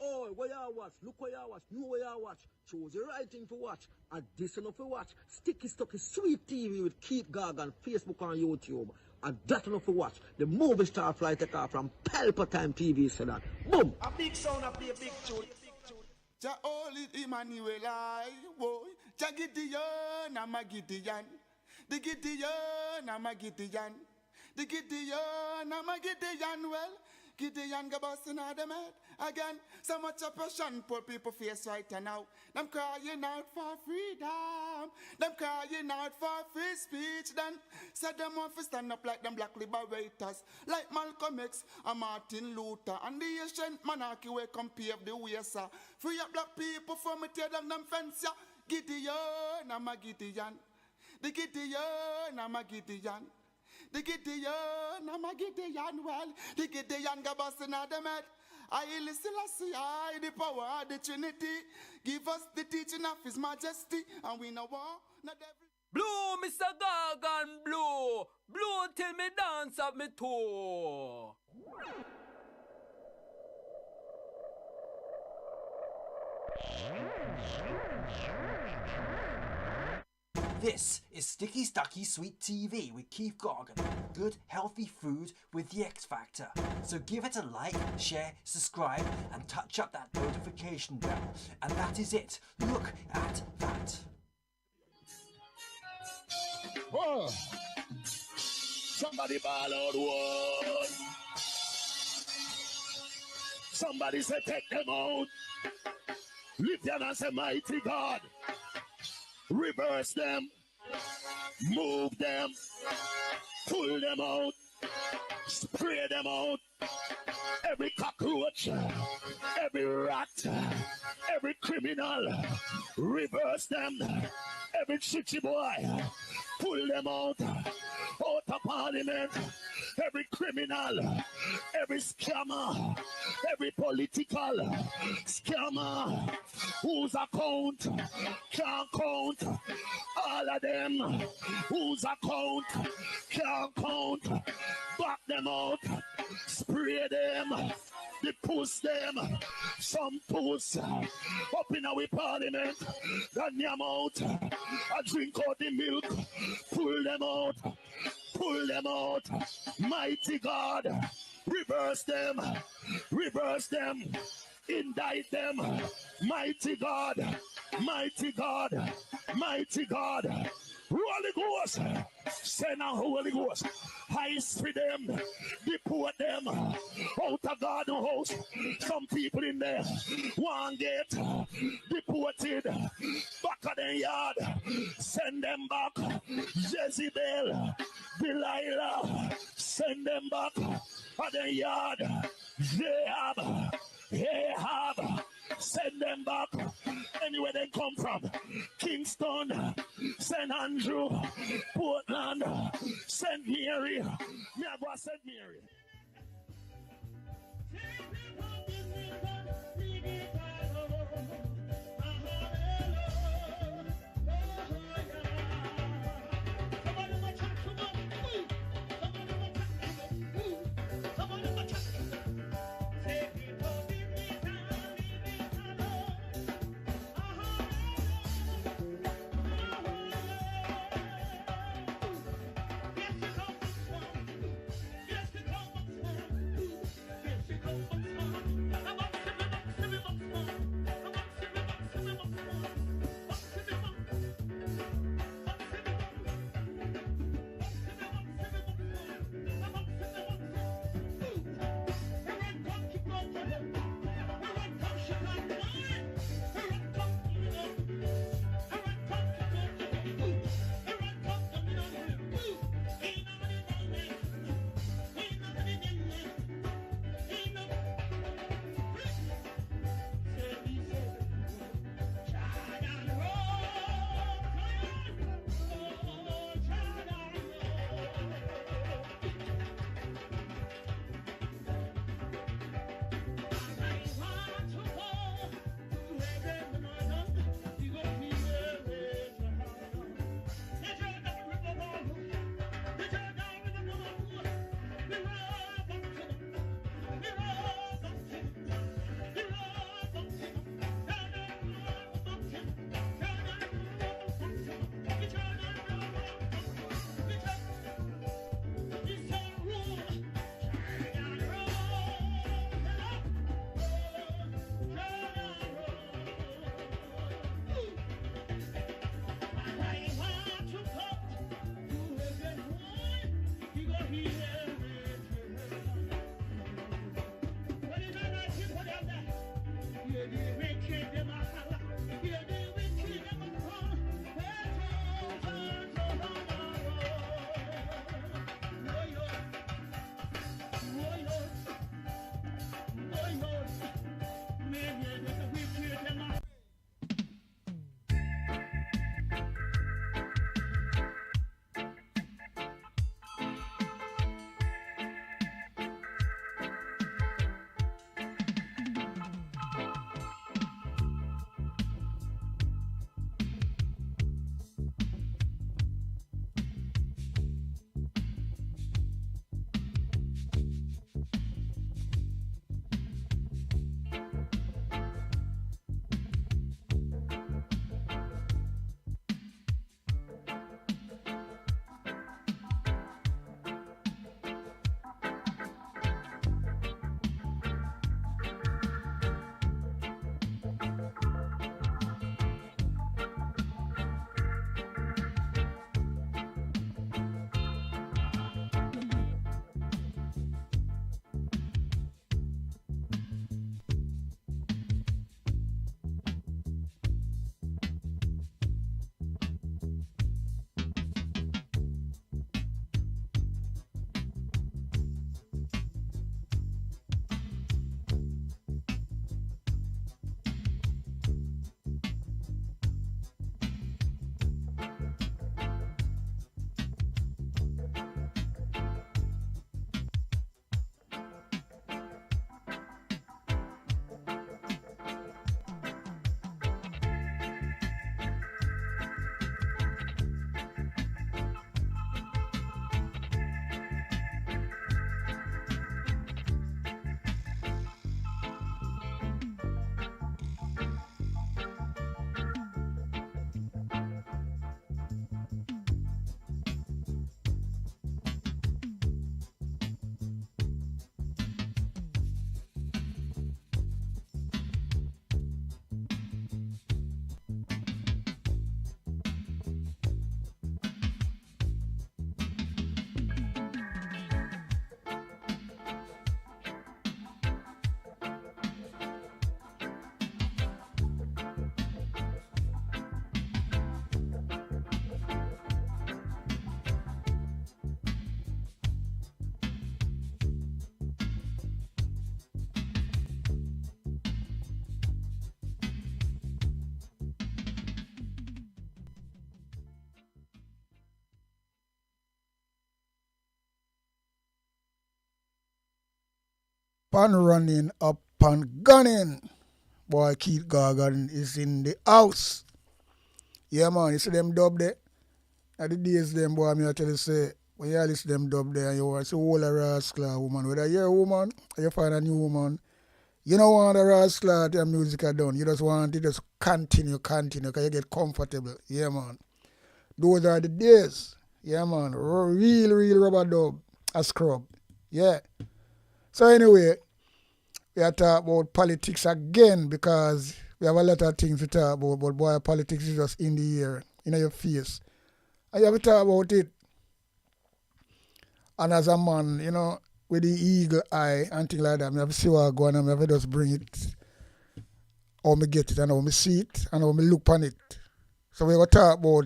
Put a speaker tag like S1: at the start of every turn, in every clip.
S1: Oh, where you watch? Look where you watch. Know where you watch. Choose the right thing to watch. And this enough to watch. Sticky Stucky Sweet TV with Keith Gargan, Facebook and YouTube. And that enough to watch. The movie star fly take off from Pelpa Time TV. So that boom.
S2: A big sound, a play a big tune.
S3: Ja Holy Emmanuel, boy. Ja Gideon, I'm a Gideon. The Gideon, I'm a Gideon. The Gideon, I'm a Gideon. Well, Gideon go busting out them head again. So much oppression poor people face right now. Them crying out for freedom. Them crying out for free speech. Then said them want to stand up like them black liberators, like Malcolm X and Martin Luther. And the ancient monarchy will come pave the way, sir. Free up black people from me tear down them fence, yeah. Gideon, I'm a Gideon. The Gideon, I'm a Gideon. The Gideon, I'm a Gideon. Well, the Gideon go busting out them head. I listen, I the power of the Trinity. Give us the teaching of His Majesty, and we know war. Not every
S4: Blue, Mr. Gargan, blue. Blue till me dance up me toe.
S5: This is Sticky Stucky Sweet TV with Keith Gargan. Good, healthy food with the X Factor. So give it a like, share, subscribe, and touch up that notification bell. And that is it. Look at that.
S6: Whoa. Somebody ball out one. Somebody say take them out. Lift your hands and say mighty God. Reverse them, move them, pull them out, spray them out. Every cockroach, every rat, every criminal, reverse them. Every chichi boy, pull them out of parliament. Every criminal, every scammer, every political scammer whose account can't count, all of them whose account can't count, back them out, spray them, they push them, some push up in our parliament, run them out, I drink out the milk, pull them out, pull them out. Mighty God, reverse them, indict them. Mighty God, mighty God, mighty God. Holy Ghost, send a Holy Ghost. Heist for them, deport them out of God's house. Some people in there want get deported back of their yard. Send them back. Jezebel, Delilah, send them back of their yard. Ahab, send them back anywhere they come from. Kingston, St. Andrew, Portland, St. Mary. Me I go St. Mary.
S7: and running, up and gunning. Boy, Keith Gargan is in the house. Yeah, man, you see them dub there? At the days, them boy, me I tell you, say, when you listen to them dub there and you want to see all a rascal woman, whether you're a woman or you find a new woman, you don't want a rascal your music are done. You just want it just continue, because you get comfortable. Yeah, man. Those are the days. Yeah, man. Real rubber dub. A scrub. Yeah. So anyway, we are talking about politics again because we have a lot of things to talk about, but boy, politics is just in the air, in your face. And you have to talk about it. And as a man, you know, with the eagle eye and things like that, I have to see what I go on and I have to just bring it, how me get it, and how me see it, and how me look on it. So we're going to talk about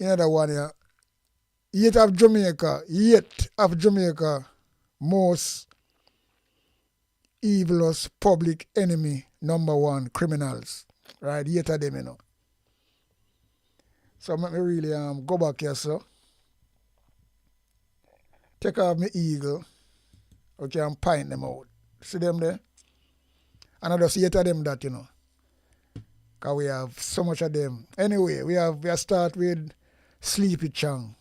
S7: another one here. Yet of Jamaica, most evilest public enemy, number one, criminals. Right, yet of them, you know. So let me really go back here, so. Take off my eagle, okay, and pint them out. See them there? And I just yet of them that, you know. Because we have so much of them. Anyway, we start with Sleepy Chang.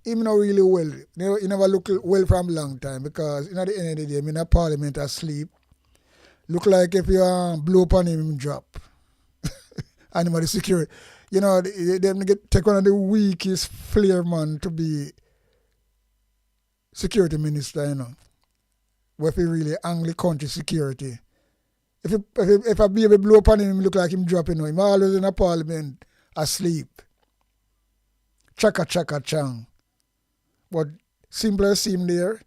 S7: Him not really well. He never look well from a long time because at the end of the day, I'm in a parliament asleep. Look like if you blow upon him drop. And the security. You know, they take one of the weakest flair man to be security minister, you know. Where he really angry country security. If a baby blow upon him look like him dropping, you know. Him always in a parliament asleep. Chaka chang. But simple as him there,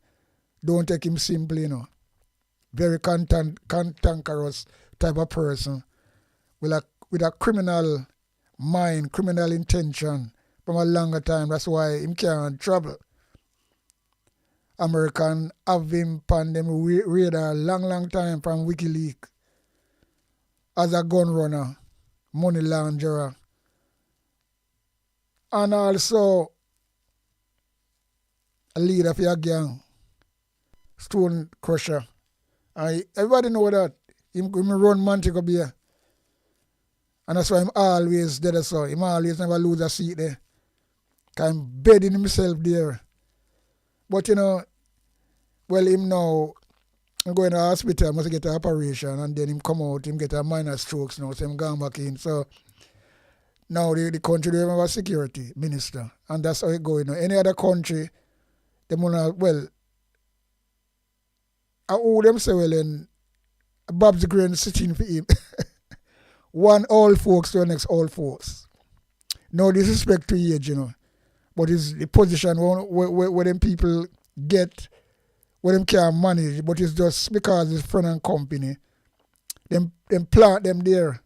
S7: don't take him simply, you know. Very cantankerous type of person with a criminal mind, criminal intention from a longer time. That's why him can't trouble. American have him on them radar long time from WikiLeaks as a gun runner, money launderer, and also a leader for your gang, stone crusher. Everybody know that. Him run Montego Bay. And that's why I'm always there, so him always never lose a seat there. Because I'm bedding himself there. But you know, well, him now, I'm going to the hospital, I must get an operation, and then him come out, him get a minor strokes now, so him gone back in. So now the country, they have a security minister. And that's how it going now. Any other country, they want well, I owe them say, well, and Bob's Green sitting for him. One old folks to the next old folks. No disrespect to age, you know. But it's the position where them people get, where them can't manage, but it's just because it's friend and company. Them plant them there.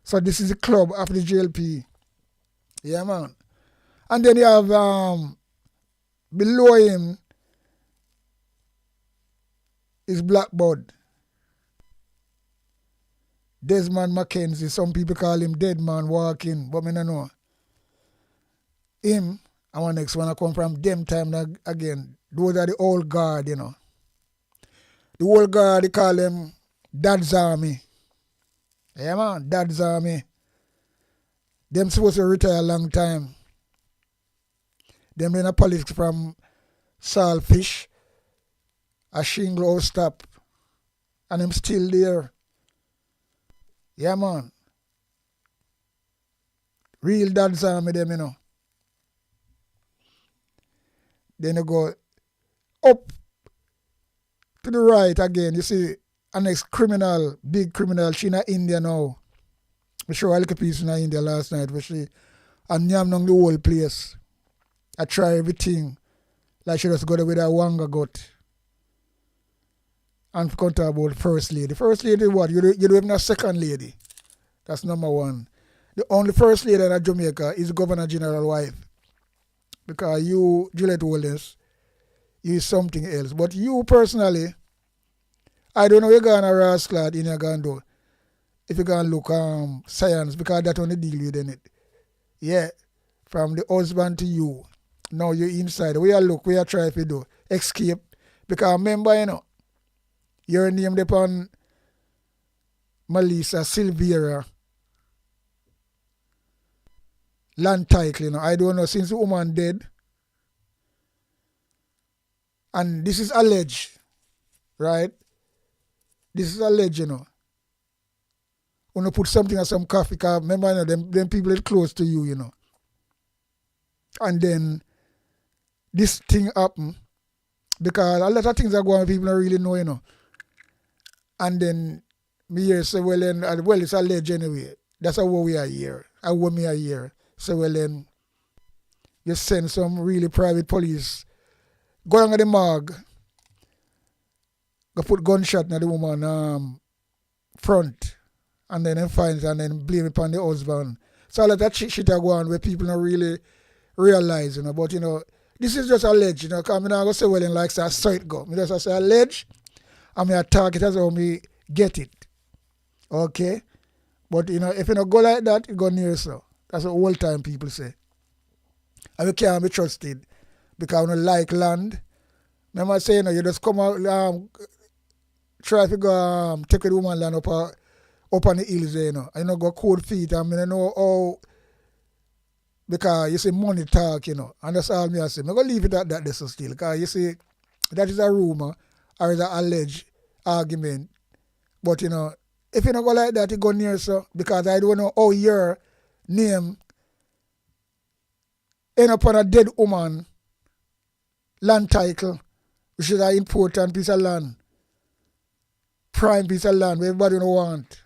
S7: So this is the club of the JLP. Yeah, man. And then you have below him is Blackbird. Desmond Mackenzie, some people call him Dead Man Walking, but I don't know. Him, and one next one I come from them time again. Those are the old guard, you know. The old guard, they call them Dad's Army. Yeah, man, Dad's Army. Them supposed to retire a long time. Them in a politics from Saltfish, a shingle stop, and them still there. Yeah, man. Real Dad's Army, them, you know. Then you go up to the right again. You see a next criminal, big criminal. She in India now. I show a little piece in India last night where she and yam down the whole place. I try everything. Like she just got with her wanga got. And come talk about first lady. First lady what? You don't even have second lady. That's number one. The only first lady in Jamaica is the Governor General wife. Because you, Juliet Wallace, you is something else. But you personally, I don't know you're going to rascal in your gun do. If you're going to look science, because that only deal with in it. Yeah. From the husband to you. Now you're inside. We are look, we are trying to do. escape. Because remember, your name upon Melissa Silvera land title, I don't know, since the woman dead. And this is alleged, right? This is alleged, When you put something in some coffee, because remember, them people is close to you, And then this thing happen because a lot of things are going on people don't really know, And then me here say, well, then, well, it's alleged anyway. That's how we are here. How me are here. So, well, then, you send some really private police, go on the morgue, go put gunshot in the woman front, and then find and then blame it on the husband. So, a lot of shit are going on where people don't really realize, But, this is just alleged, because I'm not going to say, well, then, like, so I saw it go. I just say alleged, and I talk it as how me get it. Okay? But, if you don't go like that, it go near so. That's what all time people say. And you can't be trusted because you don't like land. Remember saying, you just come out, try to go take the woman land up on the hills there, and you don't go cold feet, and I know how, because you see money talk, and that's all me I say. I'm going to leave it at that this still, because you see, that is a rumor or is an alleged argument. But, if you don't go like that, you go near so, because I don't know how your name end up on a dead woman land title, which is an important piece of land, prime piece of land where everybody don't want.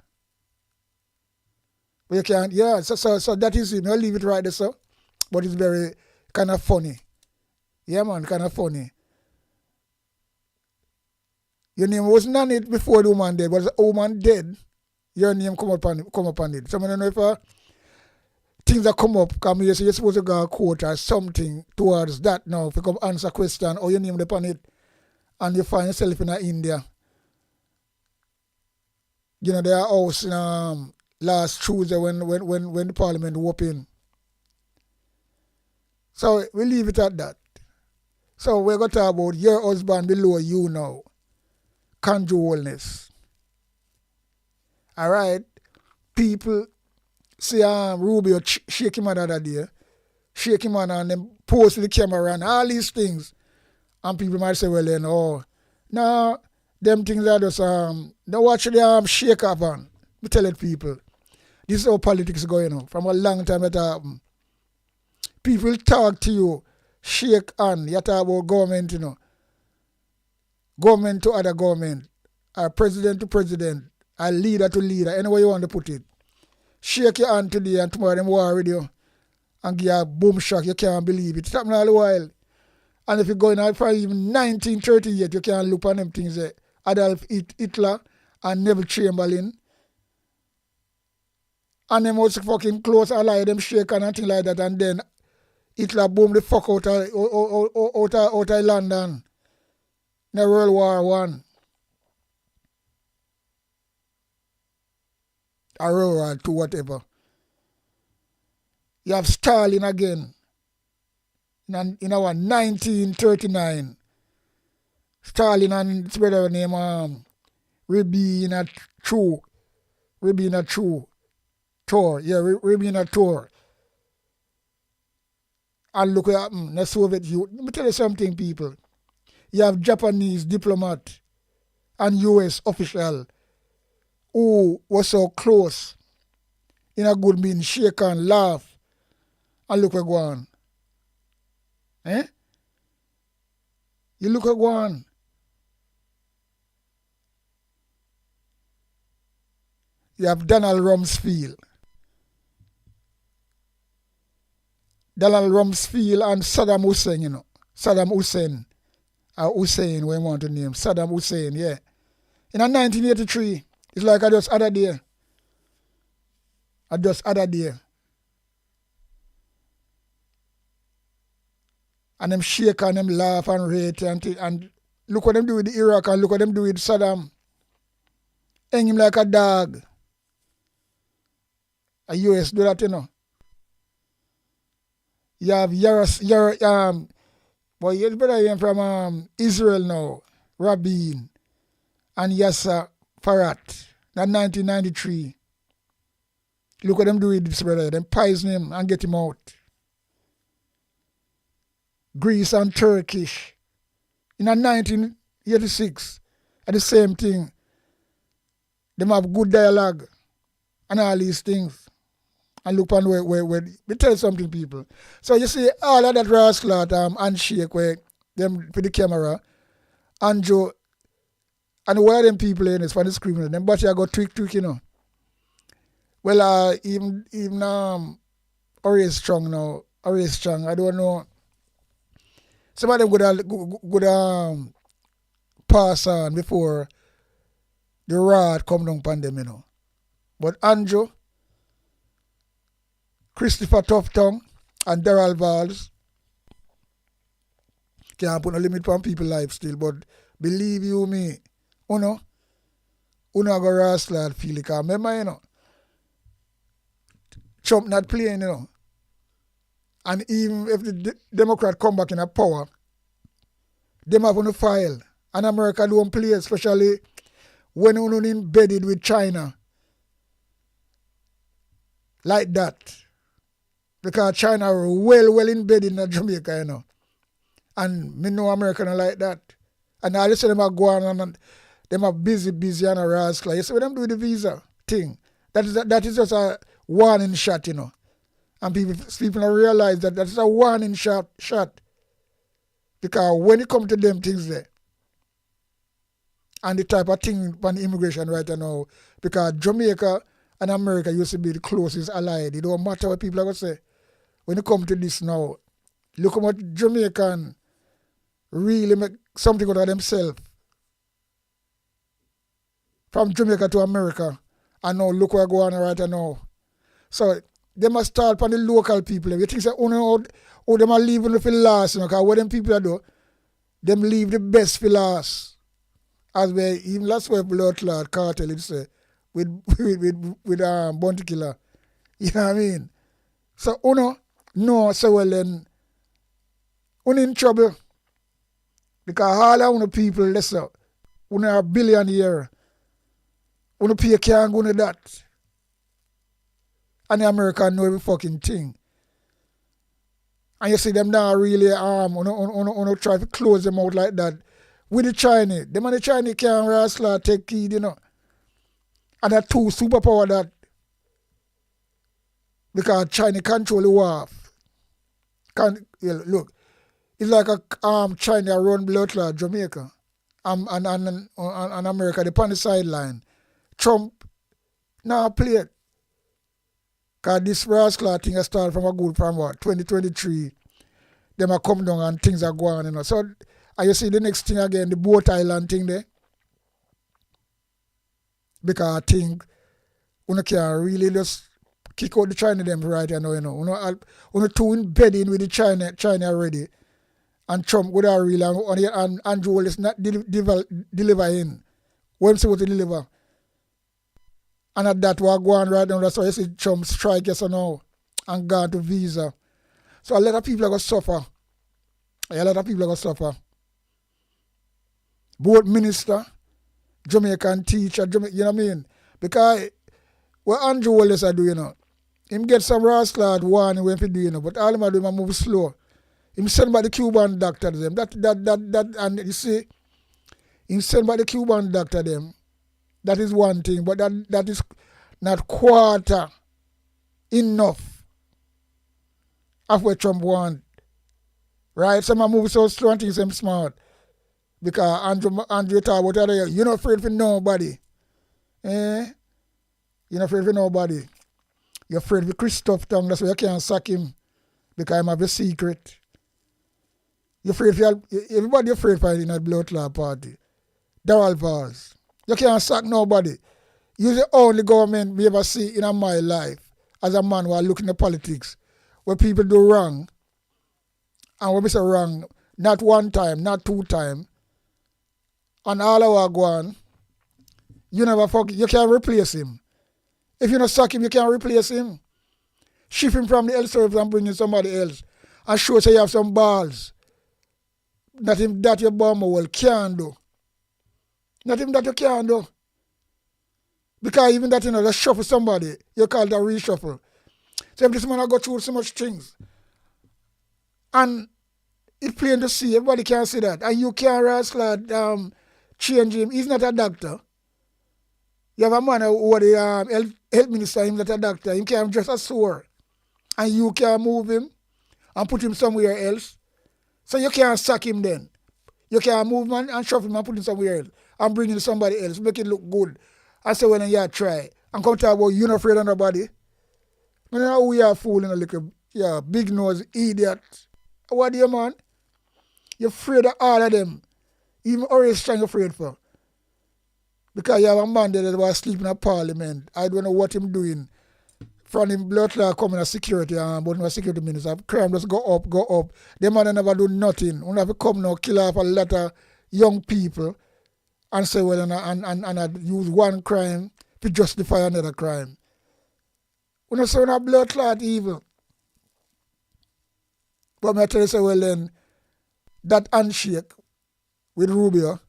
S7: But you can't, yeah, so that is it. I'll leave it right there, so. But it's very kind of funny. Yeah, man, kind of funny. Your name wasn't on it before the woman dead, but the woman dead, your name come up on it. So I don't know if things that come up, because you're supposed to go to court or something towards that now. If you come answer a question or your name upon it and you find yourself in India. Their house last Tuesday when the parliament opened. So we leave it at that. So we're going to talk about your husband below you now. Conjugalness. All right? People see Rubio shake him on the other day. Shake him on and then post the camera and all these things. And people might say, well then, no, them things are just, don't watch the shake up on. Me tell it people. This is how politics going on. From a long time it happened. People talk to you, shake on, you talk about government, Government to other government, or president to president, or leader to leader, any way you want to put it. Shake your hand today and tomorrow them war with you and give you a boom shock, you can't believe it. It's happening all the while. And if you're going out for even 1938, you can't look on them things there. Adolf Hitler and Neville Chamberlain. And them was fucking close ally, them shake and things like that, and then Hitler boom the fuck out of London. In World War One. Or World War Two, whatever. You have Stalin again. In our 1939. Stalin and his brother named Rabina True. Tour. Yeah, Rabina Tour. And look what happened in the Soviet Union. Let me tell you something, people. You have Japanese diplomat and US official who was so close in a good mean, shake and laugh, and look where go on. You look where go on. You have Donald Rumsfeld. Donald Rumsfeld and Saddam Hussein, Saddam Hussein. Hussein, when you want to name. Saddam Hussein, yeah. In 1983, it's like I just other day. And them shake and them laugh and rate and look what them do with Iraq and look what them do with Saddam. Hang him like a dog. A US do that, You have But you better hear from Israel now, Rabin and Yasser Farat, that 1993. Look what them do with this brother. Them poison him and get him out. Greece and Turkish. In 1986, at the same thing. Them have good dialogue and all these things. And look on where we tell something, people. So you see all of that rascal handshake where them for the camera, Andrew and one of them people in this for the screen, them but you go tweak, you know. Well, even Ori Strong now, Ori Strong, I don't know. Some of them would pass on before the rod come down upon them, you know. But Andrew, Christopher Tufton, and Daryl Valls can't put no limit on people's life still, but believe you me, uno go rascal feel it. Because remember, you know, Trump not playing, you know. And even if the Democrat come back in a power, them have on the file. And America don't play, especially when you're embedded with China. Like that. Because China are well embedded in Jamaica, you know. And me know America not like that. And all of them are going on and them are busy and a rascal. You see what them do with the visa thing? That is just a warning shot, you know. And people don't realize that is a warning shot. Because when it comes to them things there, and the type of thing on immigration right now, because Jamaica and America used to be the closest allied. It don't matter what people are going to say. When it comes to this now, look how much Jamaican really make something out of themselves. From Jamaica to America. And now look where going on right now. So they must start from the local people. You think how them are leaving for last, you know, because what them people do, them leave the best for last. As we even last week blood clot cartel it say with bounty killer. You know what I mean? So no so well then in trouble. Because all of the people listen, are a billionaire. Pay can't go to that. And the American know every fucking thing. And you see them now really try to close them out like that. With the Chinese. Them and the Chinese can't rascal take key, you know. And that two superpower that because China control the wharf. Look, it's like a China run blood clot Jamaica. And America, they on the sideline. Trump now play it. Because this rascal thing has started from 2023. Them are come down and things are going on, you know. So, and you see the next thing again, the boat island thing there. Because I think we can really just kick out the China them right now, you know. We too embedded with the China already. And Trump would have really, and Andrew will just not deliver in. What I'm supposed to deliver. And at that we're going right now, that's why you see Trump strike yes or no and gone to visa. So a lot of people are going to suffer. Both minister, Jamaican teacher, you know what I mean? Because what Andrew Wallace are doing, you know, him get some rascal warning when he do, you know, but all him are doing him move slow. Him send by the Cuban doctor to them. That and you see, him send by the Cuban doctor them. That is one thing, but that is not quarter enough of what Trump want. Right? Some are moving so slow and things them smart. Because Andrew talk about other, you're not afraid for nobody. You're not afraid for nobody. You're afraid for Christoph Tong, that's why you can't sack him. Because him have a secret. You're afraid for everybody afraid for in a blood clot party. Daryl Valls. You can't sack nobody. You're the only government we ever see in my life as a man who are looking at politics where people do wrong. And when we say wrong, not one time, not two times. And all our go on, you can't replace him. If you don't sack him, you can't replace him. Shift him from the health service and bring in somebody else. And show say you have some balls. Nothing that your bomber will can do. Nothing that you can do. Because even that, just shuffle somebody, you call it a reshuffle. So if this man go through so much things, and it's plain to see, everybody can see that, and you can't rascal change him. He's not a doctor. You have a man who the health minister, he's not a doctor. He can't just a sore. And you can move him and put him somewhere else. So you can't sack him then. You can move him and shove him and put him somewhere else. And bring in somebody else, make it look good. And say when you try. And come talk about you not afraid of nobody. I don't know who you are fooling a little big nose idiot. What do you man? You're afraid of all of them. Even Orange Strong afraid for. Because you have a man there that was sleeping in parliament. I don't know what him doing. From him blood clot coming as security but no security minister. Crime just go up, go up. Them man never do nothing. We have to come now, kill off a lot of young people and say, well, and use one crime to justify another crime. We don't say we're blood clot evil. But I tell you, say, well then, that handshake with Rubio,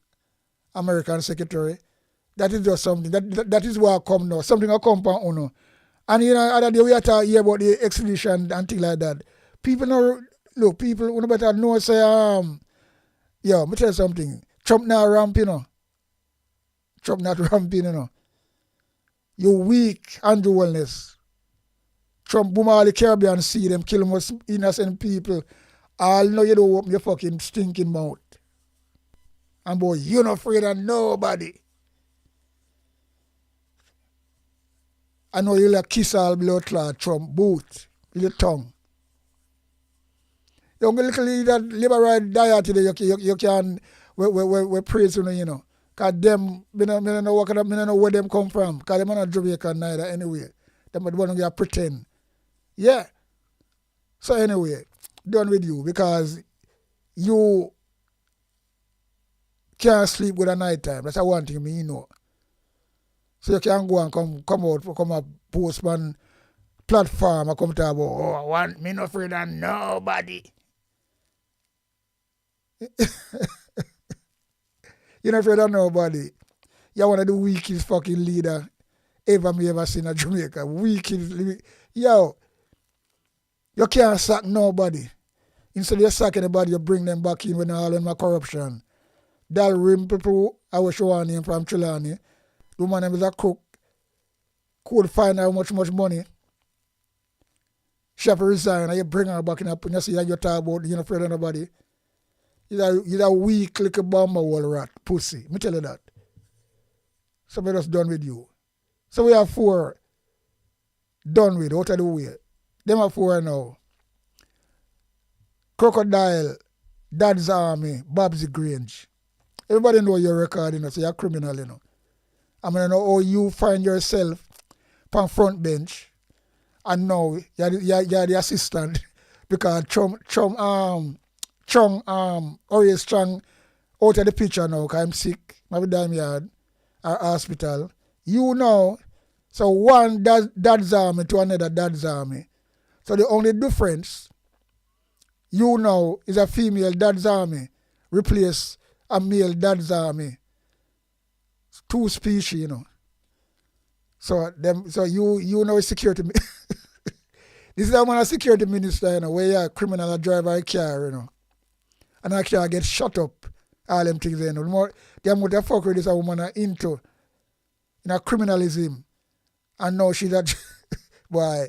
S7: American secretary, that is just something. That is where I come now. Something will come from Uno. And other day we had to hear about the extradition and things like that. People know, look, people better know, say, let me tell you something. Trump not ramping, Trump not ramping, You weak, Andrew Wellness. Trump boom all the Caribbean see them kill most innocent people. All know you don't open your fucking stinking mouth. And boy, you're not afraid of nobody. I know you'll kiss all blood clot Trump boot with your tongue. You little that liberal diet today, you can we praise you, Because them, I don't know where them come from. Because them are not Jamaican neither anyway. Them are the one who pretend. Yeah. So anyway, done with you because you can't sleep with a night time. That's one thing me know. So you can go and come a postman platform and come talk about, I want me not afraid of nobody. You're not afraid of nobody. You're one of the weakest fucking leader ever seen in Jamaica. Weakest. Yo, you can't sack nobody. Instead of you sack anybody, you bring them back in with all of my corruption. That rim people, I was showing him from Trelawney. The woman is a cook. Could find how much money. She have to resign and you bring her back in and you see that you talk about you're not afraid of nobody. You're a weak little bomber wall rat, pussy. Me tell you that. So we're just done with you. So we have 4 done with, out of the way. Them are 4 now. Crocodile, Dad's Army, Babsy Grange. Everybody know you're recording, so you're a criminal, I mean, I know how you find yourself on front bench, and now you're the assistant because Oriel Strong out of the picture now because I'm sick, I'm damn yard, or hospital. You know, so one Dad's Army to another Dad's Army. So the only difference, you know, is a female Dad's Army replace a male Dad's Army. 2 species, So you know security. This is a security minister, where you're a criminal driver a car, And actually I get shut up. All them things, The more the fuck with this a woman are into criminalism. And now she's that boy,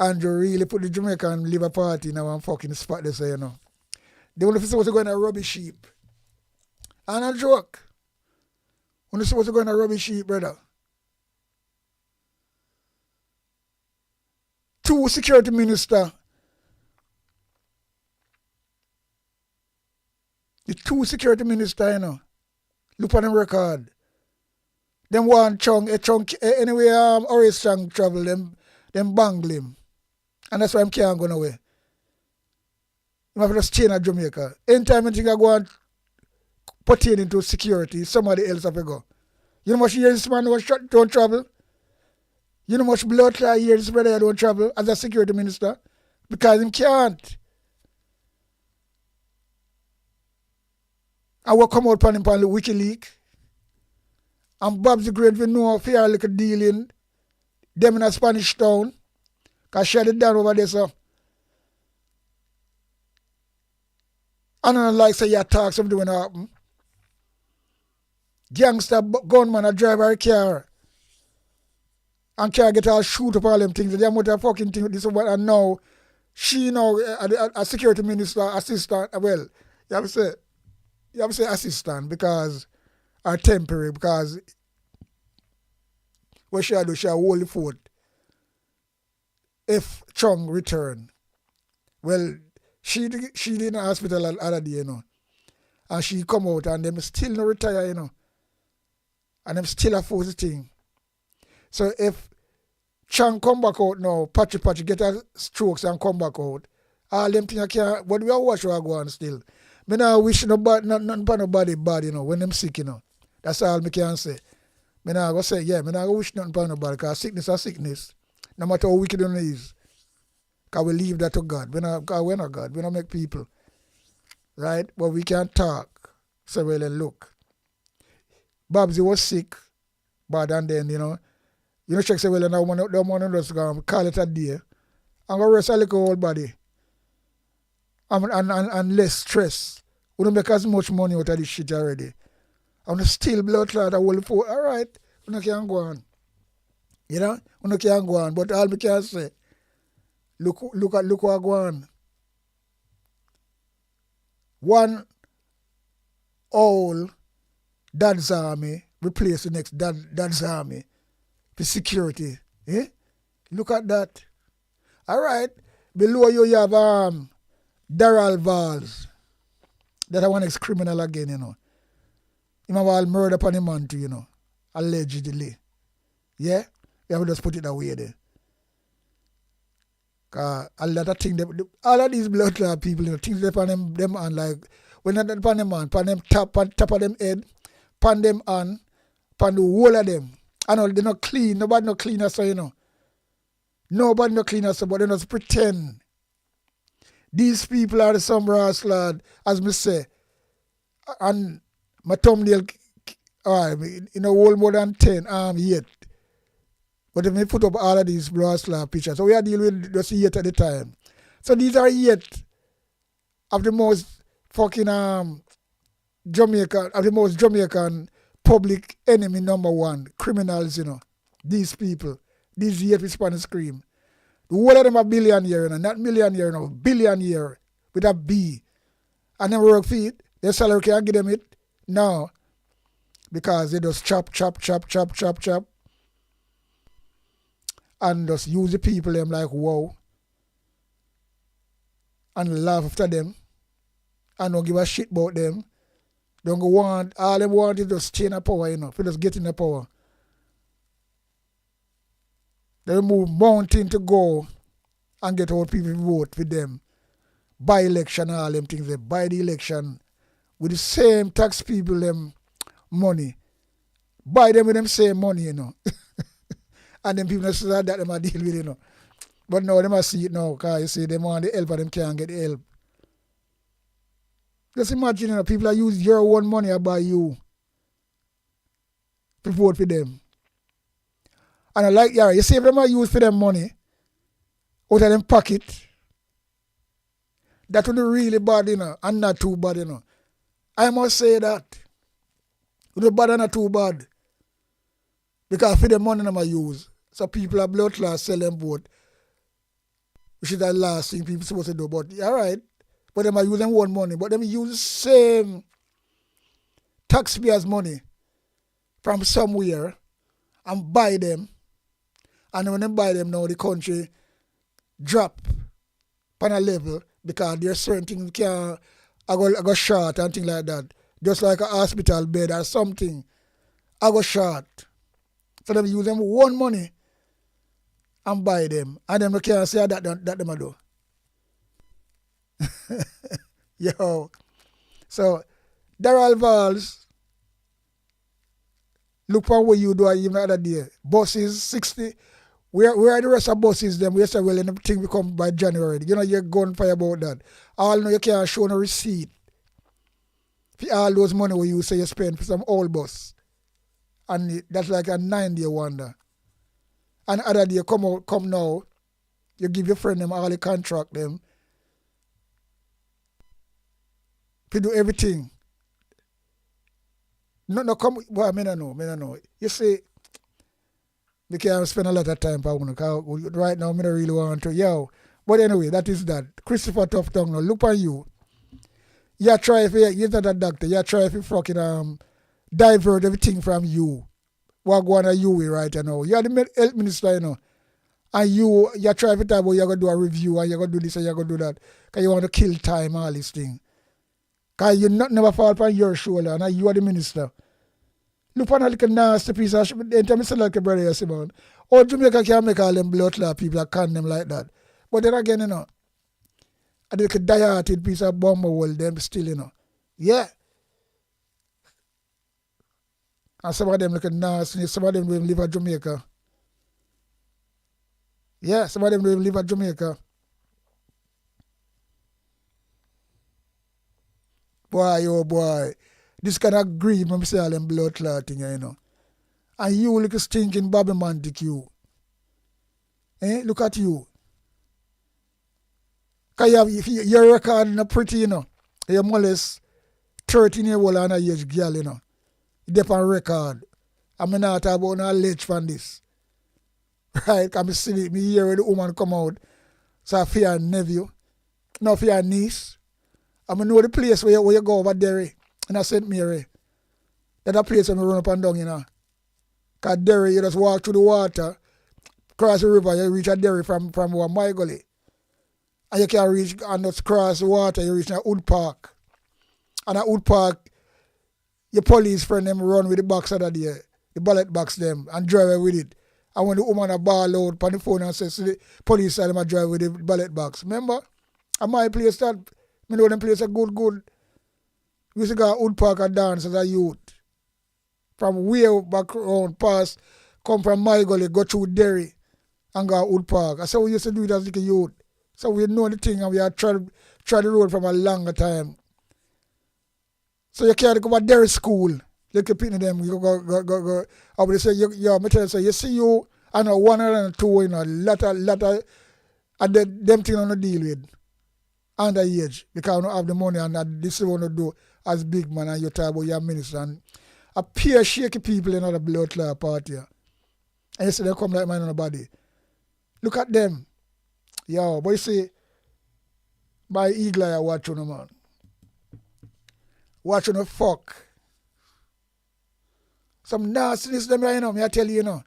S7: Andrew really put the Jamaican Liver Party in one fucking spot they say, They only supposed to go in a rubbish heap. And a joke. When you're supposed to go in a rubbish heap, brother. 2 security minister. The 2 security minister, Look on the record. Them one anyway, Oriel Strong travel, them bangle him. And that's why I can't go nowhere. You have to stay in Jamaica. Anytime you think I go and pertain into security, somebody else have to go. You know how much years this man don't travel? You know how much blood clot years this brother don't travel as a security minister? Because he can't. I will come out on him on the WikiLeaks. And Bob's the Great, we know a fair little dealing. Them in a Spanish town. Because shut it down over there, so. I don't like say you talk something when it happen. Gangster gunman a drive her car. And car get all shoot up all them things. They want a fucking thing with this one. And now, she now, a security minister, assistant, well, you have to say assistant because, or temporary, because what she do, she hold the fort. If Chung return, well, she in the hospital other day, you know, and she come out and them still no retire, you know, and them still a force thing. So if Chang come back out now, patchy get her strokes and come back out, all them things I can't, but we are watch what go on still. Me now wish nothing for nobody bad, you know, when them sick, you know. That's all me can say. Me now go say, yeah, me now go wish nothing for nobody, because sickness is sickness. No matter how wicked it is. Because we leave that to God. We're not God. We don't make people. Right? But we can talk. So well, look. Babsy was sick. But and then, you check say, well, and I want to just call it a day. And go rest a little whole body. And less stress. We don't make as much money out of this shit already. And still blood clot, all right, we can't go on. You know? We can't go on. But all we can say, look what go on. One old dad's army replace the next dad's army for security. Eh? Look at that. All right. Below you have Daryl Valls. That one ex-criminal again, you know. He have all murder upon him man too, you know. Allegedly. Yeah? We have just put it away there. Cause a lot of things, all of these blood clot people, things they pan them on like, when not pan them on, pan them top of them head, pan them on, pan the whole of them. I know they're not clean, nobody not clean us, so you know. Nobody not clean us, but they just pretend. These people are the some brass lad, as me say, and my thumbnail, hold more than 10 yet. But if we put up all of these brass lab pictures, so we are dealing with just 8 at the time. So these are 8 of the most fucking Jamaican public enemy number 1, criminals, you know. These people, these 8 with Spanish scream. The whole of them are billionaire, you know, not millionaire, you know, billionaire with a B. And them work for it. Their salary can't give them it. No. Because they just chop. And just use the people them like wow. And laugh after them. And don't give a shit about them. Don't go want, all them want is just stay in the power, you know. For just get in the power. They move mountain to go and get all people to vote for them. Buy election and all them things. They buy the election with the same tax people them money. Buy them with them same money, you know. And then people say that them are deal with, you know. But now they must see it now, because you see them want the help and them can't get the help. Just imagine, you know, people are use your own money by you to vote for them. And I like, yeah, you see if them are used for them money out of them pocket, that would be really bad, you know, and not too bad, you know. I must say that. It would be bad and not too bad. Because for the money them are use. So people are blood class sell them vote. Which is the last thing people supposed to do. But all right. But them are using one money. But them use the same taxpayers' money from somewhere and buy them. And when they buy them now, the country drop on a level because there are certain things can't I go short and things like that. Just like a hospital bed or something. I go short. So them use them one money and buy them. And them can't say that them a do. Yo. So Daryl Valls, look for what you do even the other day. Buses 60. Where are the rest of buses them? We say, well, anything will come by January. You know, you're gunfire about that. All know you can't show no receipt for all those money where you say you spend for some old bus. And that's like a 9-day wonder. And other day come now, you give your friend them all the contract them to do everything. No come, boy, I don't know. You see, because I spend a lot of time for right now, I don't really want to, But anyway, that is that. Christopher Tough Tongue, now look on you. You try if you're not a doctor, you try if you fucking divert everything from you. What going on you right now? You're the health minister, And you try every time you're going to do a review and you're going to do this and you're going to do that. Because you want to kill time, all this thing. Because you never fall upon your shoulder and you are the minister. Look on a little nasty piece of shit. Enter me like a brother, you see, man. Oh, Jamaica can't make all them blood clot people that can them like that. But then again, a little die-hearted piece of bomber world, them still, Yeah. And some of them look nasty. Some of them don't even live at Jamaica. Yeah, some of them don't even live at Jamaica. Boy, oh boy. This kind of grieve when I say all them blood clotting, And you look stinking Bobby Mantic, you. Look at you. Because your record is pretty, You molest 13-year-old and a age girl, You dep on record. I'm not talking about no alleged from this. Right? Because I see me hear the woman come out. So I fear nephew. No fear niece. I know the place where you go over Derry. In a St. Mary. That's a place where I run up and down, Because Derry, you just walk through the water, cross the river, you reach a Derry from my gully. And you can reach and just cross the water, you reach a Wood Park. And at Wood Park, your police friend them run with the box out of there, the ballot box them, and drive with it. And when the woman a ball out on the phone and says to the police side, them drive with the ballot box. Remember? And my place that, I know them place are good. We used to go to Wood Park and dance as a youth. From way back around past, come from my gully, go through Derry and go to Wood Park. That's how we used to do it as a youth. So we know the thing and we have tried the road from a longer time. So you can't go to Derry school. You can pick them, you go. I would say, me tell you, so you see you, I know 102, lot of them things I don't deal with. Underage, because I don't have the money and this is what I do as big man and you talk about your minister and a pair shaky people in the blood clot party. And you see they come like mine on the body. Look at them. But you see, my eagle eye watch on man. Watch on the fuck. Some nastiness them right me I tell you,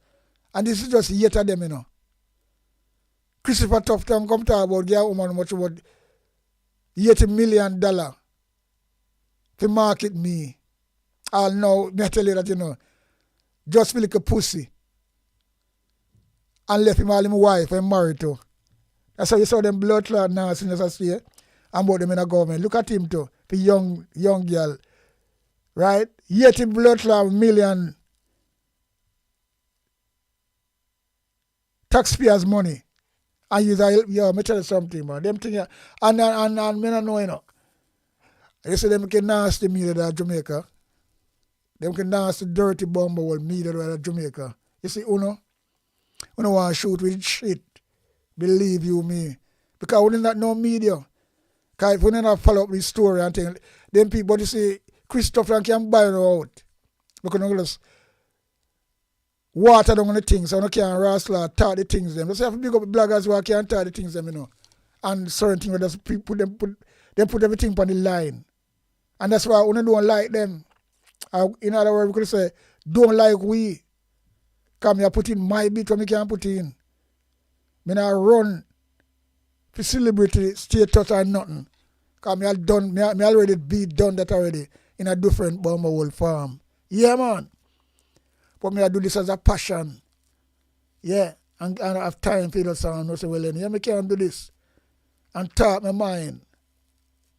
S7: And this is just yet of them, Christopher Tough Tongue come talk about give a woman much about $80 million to market me. I'll know, me I tell you that, just feel like a pussy. And left him all his wife and married to. That's how you saw them blood clot nastiness as say, and about them in the government. Look at him too, the young girl. Right? $80 blood clot million taxpayers' money. And you me tell you something, man. Them thing, and me not know, You see them can nasty media that Jamaica. Them can nasty dirty bomber world media that Jamaica. You see, uno want to shoot with shit. Believe you me. Because we not know media. Because if we not follow up this story and things, them people, you see, Christopher can buy it out. Because we just water down on the things, so we can't wrestle talk the things them. Just have to big up bloggers who can't talk the things them, And certain things, we just put everything on the line. And that's why we don't like them. In other words, we could say, don't like we. Because I put in my bit when I can't put in. I run for celebrity status or nothing. Because I already beat done that already in a different bomber world farm. Yeah, man. But I do this as a passion. Yeah. And I have time for the sound. I say, well, then, I can't do this. And talk my mind.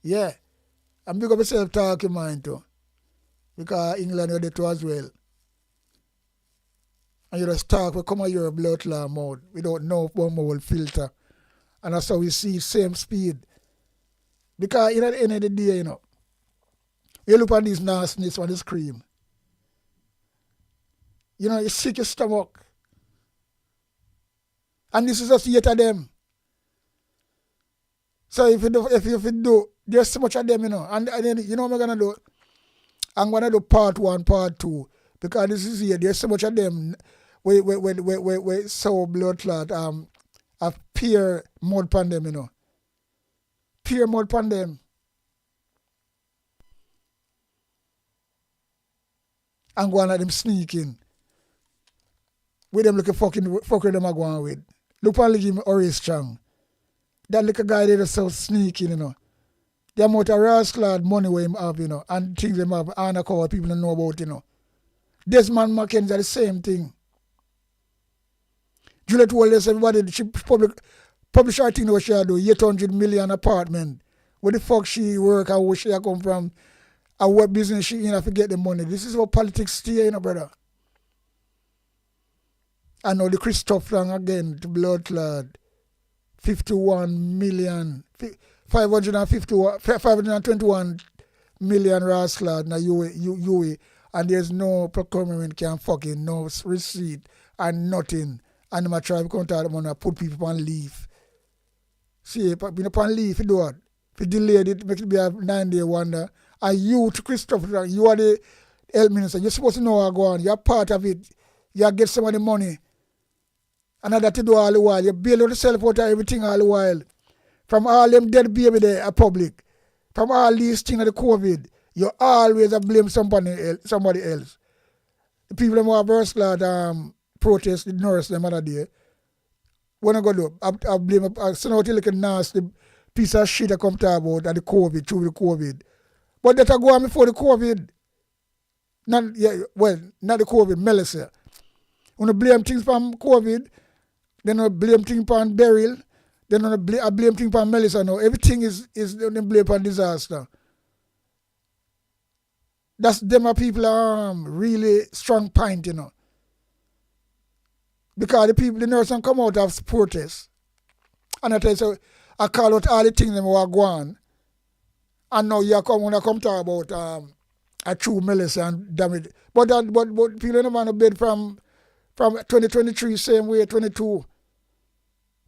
S7: Yeah. And big up myself talking mind too. Because England you did too as well. And you just talk, we come out your blood clot mode. We don't know if one will filter. And that's how we see same speed. Because at the end of the day, You look at these nastiness when they scream. You know, you sick your stomach. And this is just yet of them. So if you do, there's so much of them, you know. And then, you know what I'm going to do? I'm going to do part 1, part 2. Because this is here, there's so much of them we so blood clot, a peer mud pan them, you know. Peer mud pan them. And go on at them sneaking. With them look a fucker them are going with. Look at him already strong. That little guy there is so sneaking, you know. The amount of rascal money we him have, you know, and things them have undercover people don't know about, you know. Desmond Mackenzie are the same thing. Juliet Wallace, everybody, she publish her thing what she do, 800 million apartment. Where the fuck she work and where she come from, and what business she in to get the money. This is how politics stay, you know, brother. I know the Christoph Lang again, the blood clot. 51 million, 521 million rascal na UE, and there's no procurement can fucking no receipt and nothing. And my tribe come to them and put people on leave. See, being upon leave, you do what? If you delayed it, make it be a 9-day wonder. And you, to Christopher, you are the health minister. You're supposed to know how to go on. You're part of it. You get some of the money. And that you do all the while. You bail yourself out of everything all the while. From all them dead baby there at public. From all these things of the COVID. You always blame somebody else. The people who have first protest, the nurse them other day. When I go do, I blame, I send out a little nasty piece of shit I come talk about at the COVID, through the COVID. But that I go on before the COVID. Not the COVID, Melissa. When I blame things from COVID, then I blame things from Beryl, then I blame things from Melissa now. Everything is blame upon disaster. That's them people are really strong point, you know. Because the nurses come out of protest. And I tell you, so I call out all the things that were going. And now you come when I come talk about a true Melissa and damn it. But people don't want to bed from 2023 same way, 22,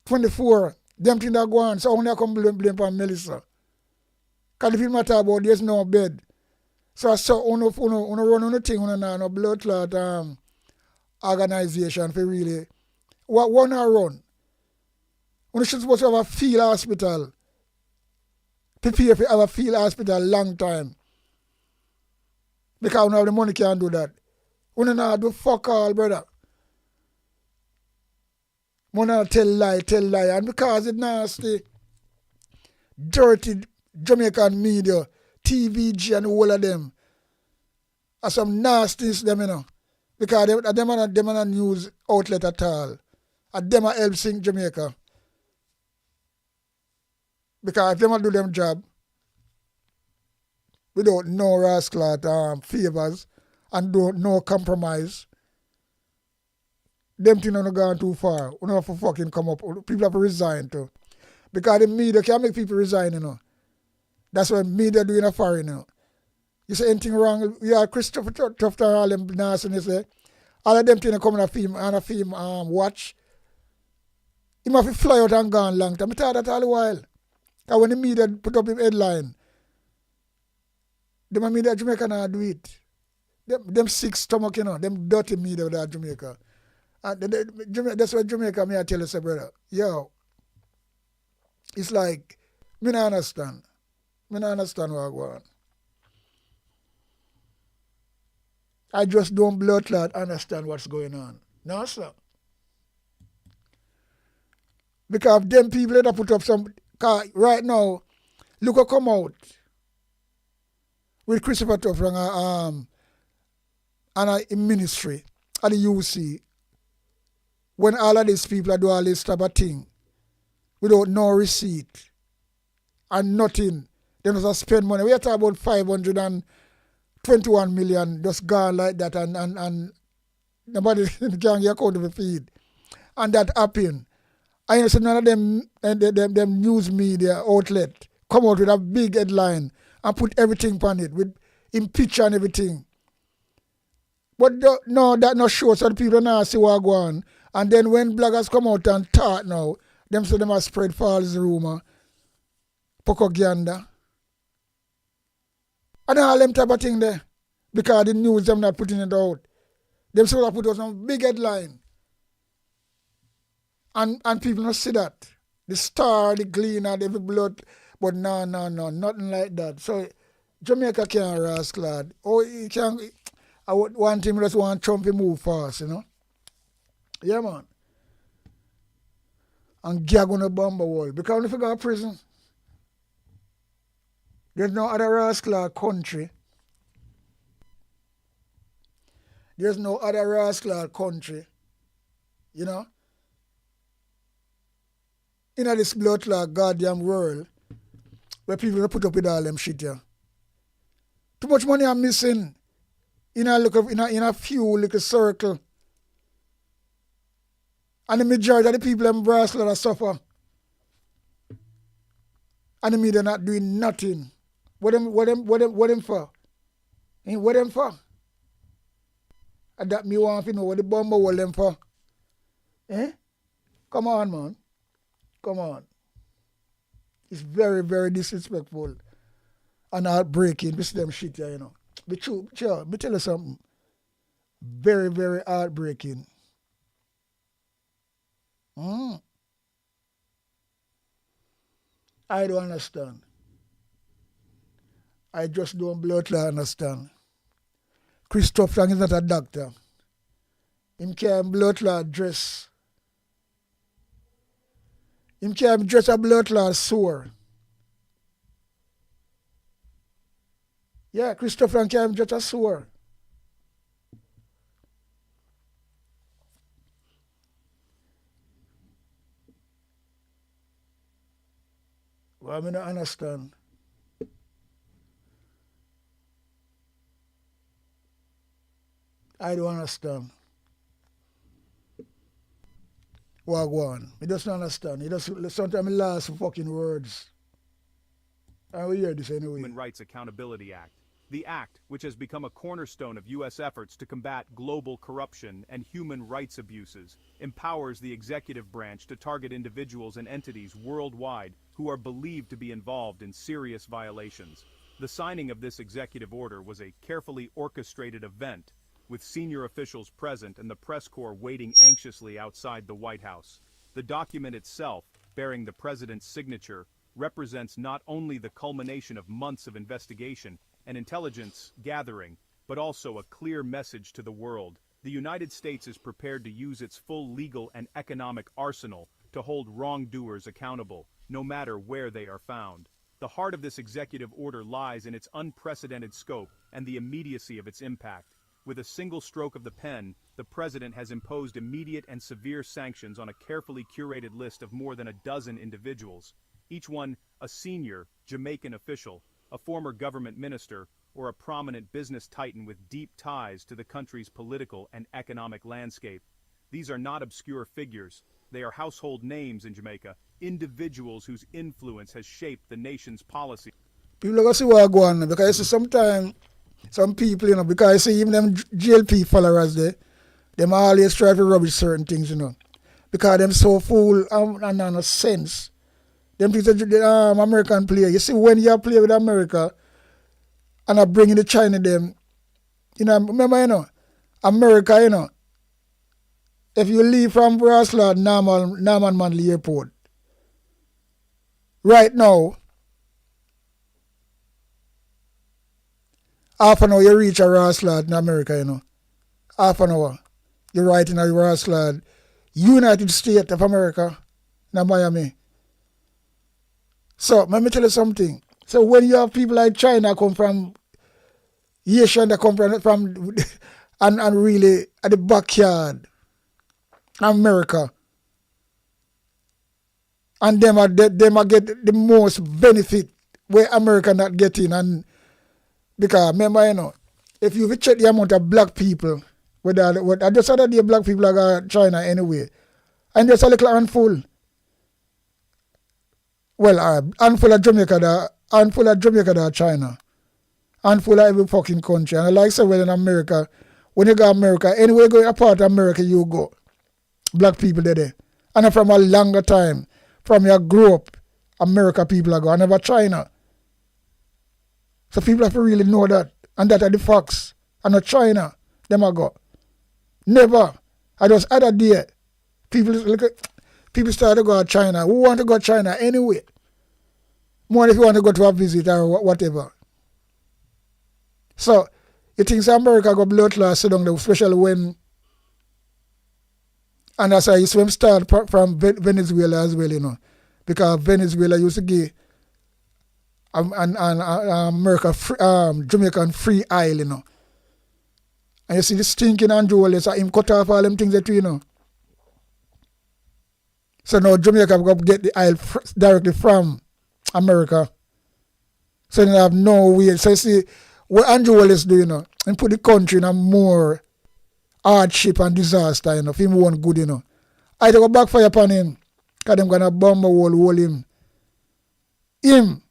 S7: 24. Them things that go on. So only I come blame from Melissa. Because the people matter about there's no bed. So I saw run on the thing on a blood clot organization for really one run. When should supposed to have a field hospital. Prepare for have a field hospital long time. Because we have the money can't do that. We don't do fuck all, brother. We don't tell lie. And because it's nasty, dirty Jamaican media, TVG and all of them, are some nastiness them, you know. Because them are not news outlet at all. And them are help sing Jamaica. Because if them do them job, without no rascal favors and no compromise, them things are gone too far. We don't have to fucking come up. People have to resign too. Because the media can make people resign, you know. That's what media doing a foreign, you know. You say anything wrong, yeah, Christopher Tufter, all them nastiness there. All of them things come on a film watch. He must fly out and gone long time. I tell that all the while. And when the media put up the headline, the media Jamaica not do it. Them sick stomach, you know, them dirty media without Jamaica. And that's what Jamaica, me I tell you, say, brother, yo, it's like, me not understand. Me not understand what I want. I just don't blood clot understand what's going on. No, sir. Because them people that put up some, right now, look who come out with Christopher Tufrang and a ministry at the UC when all of these people are doing all this type of thing without no receipt and nothing. They just spend money. We are talking about 521 million just gone like that and nobody can get account of the feed. And that happened. I know none of them news media outlet come out with a big headline and put everything on it with in picture and everything. But no, that not show so the people now see what go on. And then when bloggers come out and talk now, them say them have spread false rumor, propaganda. And all them type of thing there. Because the news them not putting it out. Them say they put out some big headline. And people not see that. The Star, the Gleaner, every blood. But no, nothing like that. So Jamaica can't rascal. Oh, he can. I would want him just want Trump to move fast, you know. Yeah, man. And gag on the bomber wall. Because if you go to prison, there's no other rascal country. There's no other rascal country, you know, in this blood clot goddamn world where people put up with all them shit here. Too much money I'm missing in a few little circle. And the majority of the people in Brasland suffer. And the media not doing nothing. What them for? What them for? And that me want to know what the bomber will them for. Eh? Come on, man. Come on. It's very, very disrespectful and heartbreaking. This them shit here, you know. But true, me tell you something. Very, very heartbreaking. I don't understand. I just don't bloodly understand. Christoph Frank is not a doctor. Him can't blood clot dress. Him can't dress a blood clot sore. Yeah, Christoph Frank can't dress a sore. Well, I mean, I understand. I don't understand. What go on? I just don't understand. Sometimes I lost for fucking words. I will hear this anyway.
S8: Human Rights Accountability Act. The act, which has become a cornerstone of U.S. efforts to combat global corruption and human rights abuses, empowers the executive branch to target individuals and entities worldwide who are believed to be involved in serious violations. The signing of this executive order was a carefully orchestrated event, with senior officials present and the press corps waiting anxiously outside the White House. The document itself, bearing the president's signature, represents not only the culmination of months of investigation and intelligence gathering, but also a clear message to the world. The United States is prepared to use its full legal and economic arsenal to hold wrongdoers accountable, no matter where they are found. The heart of this executive order lies in its unprecedented scope and the immediacy of its impact. With a single stroke of the pen, the president has imposed immediate and severe sanctions on a carefully curated list of more than a dozen individuals, each one a senior Jamaican official, a former government minister, or a prominent business titan with deep ties to the country's political and economic landscape. These are not obscure figures. They are household names in Jamaica, individuals whose influence has shaped the nation's policy.
S7: People are going to see what go on because sometimes some people, you know, because I see even them GLP followers there, them always try to rubbish certain things, you know, because them so full and no sense. Them people the American player. You see, when you play with America and I bring in the China them, you know, remember, you know, America, you know, if you leave from Brasland, Norman Manley Airport, right now, half an hour you reach a Brasland in America, you know. Half an hour. You're right in a Brasland, United States of America, in Miami. So, let me tell you something. So, when you have people like China come from Asian, that come from and really at the backyard, America, and them get the most benefit where America not getting. And because remember, you know, if you check the amount of black people, I just said that the black people are China anyway, and just a little handful. Well, handful of Jamaica, that China. and full of every fucking country. And like I said, well, in America, when you go to America, anywhere you go a part of America, you go. Black people there. And from a longer time, from your grow up, America people are go, and never China. So people have to really know that. And that are the facts. And not China, them are go. Never. I just other day, people start to go to China. Who want to go to China anyway? More if you want to go to a visit or whatever. So, you think America got blood class sit down there, especially when, and that's why you see them start from Venezuela as well, you know. Because Venezuela used to give America Jamaican free oil, you know. And you see the stinking Andrew Wallace, him cut off all them things that you know. So now Jamaica got to get the oil directly from America. So they have no way. So you see, what Andrew Wallace do, you know, and put the country in a more hardship and disaster, you know, if him won't good, you know. I go backfire upon him, because them going to bomb a wall him. Him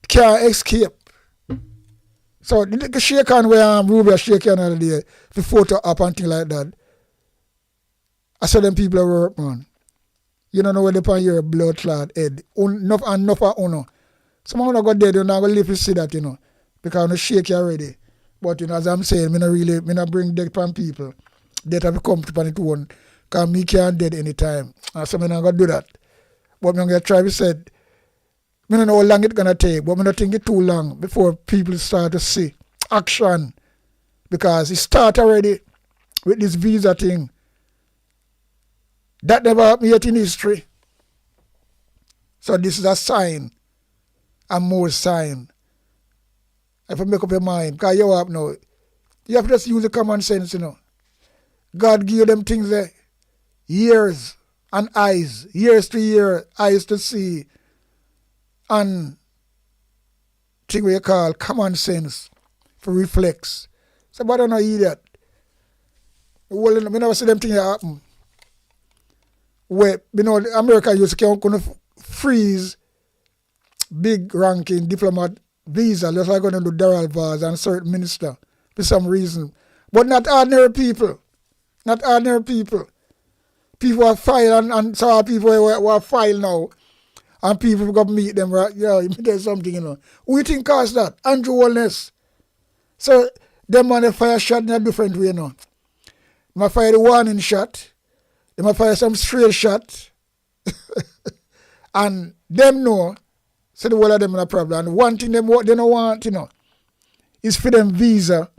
S7: can't escape. So the shake hand where Ruby shake hand all day, the photo up and things like that. I saw them people work, man. You don't know where they put your blood clot head. Enough of uno. Some of them go dead, you're not going to live to see that, you know. Because I shake you already. But, you know, as I'm saying, I not bring death upon people. Death have to come upon it one. Because me can't dead anytime. And so I'm not going to do that. But I'm going to try to say, I don't know how long it's going to take, but I don't think it's too long before people start to see action. Because it started already with this visa thing. That never happened yet in history. So this is a sign. And more sign. If you make up your mind, because you have now, you have to just use the common sense, you know. God give you them things there. Ears and eyes. Ears to hear, eyes to see. And thing we call common sense for reflex. So but I don't hear that. Well, I never see them things happen. Where, you know, America used to freeze big ranking diplomat visa, just like going to do Daryl Vaz and certain minister for some reason. But not ordinary people. Not ordinary people. People are file and some people who are file now. And people got to meet them, right? Yeah, you tell something, you know. Who you think caused that? Andrew Wellness. So, them man, they fire shot in a different way, you know. They might fire the warning shot. They might fire some straight shot. And them know, so the whole of them in a problem. And one thing them what they don't want, you know, is for them visa.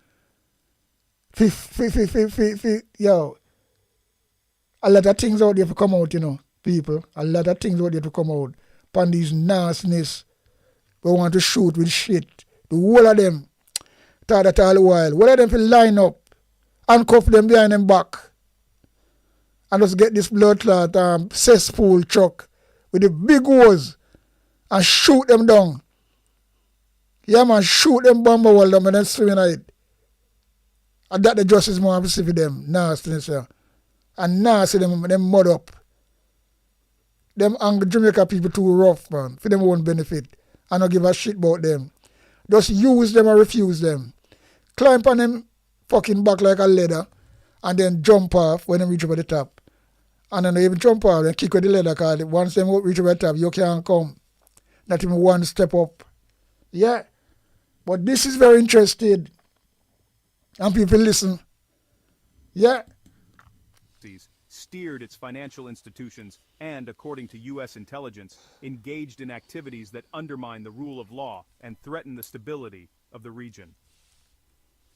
S7: Yo. A lot of things out there to come out, you know, people. A lot of things out there to come out. Upon these nastiness. They want to shoot with shit. The whole of them. Thought that all the while. One of them will line up. Handcuff them behind them back. And just get this blood clot cesspool truck with the big hose and shoot them down. Yeah, man, shoot them bomber wall them and then swim in it. And that the justice more to see for them. Nastiness, yeah. And nasty them mud up. Them Jamaica people too rough, man. For them won't benefit. I don't give a shit about them. Just use them or refuse them. Climb on them fucking back like a ladder and then jump off when they reach over the top. And then they even jump off and kick with the ladder because once they reach over the top, you can't come. Not even one step up. Yeah. But this is very interesting. And people listen. Yeah.
S8: Steered its financial institutions and, according to U.S. intelligence, engaged in activities that undermine the rule of law and threaten the stability of the region.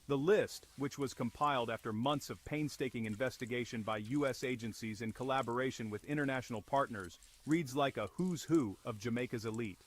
S8: The list, which was compiled after months of painstaking investigation by U.S. agencies in collaboration with international partners, reads like a who's who of Jamaica's elite.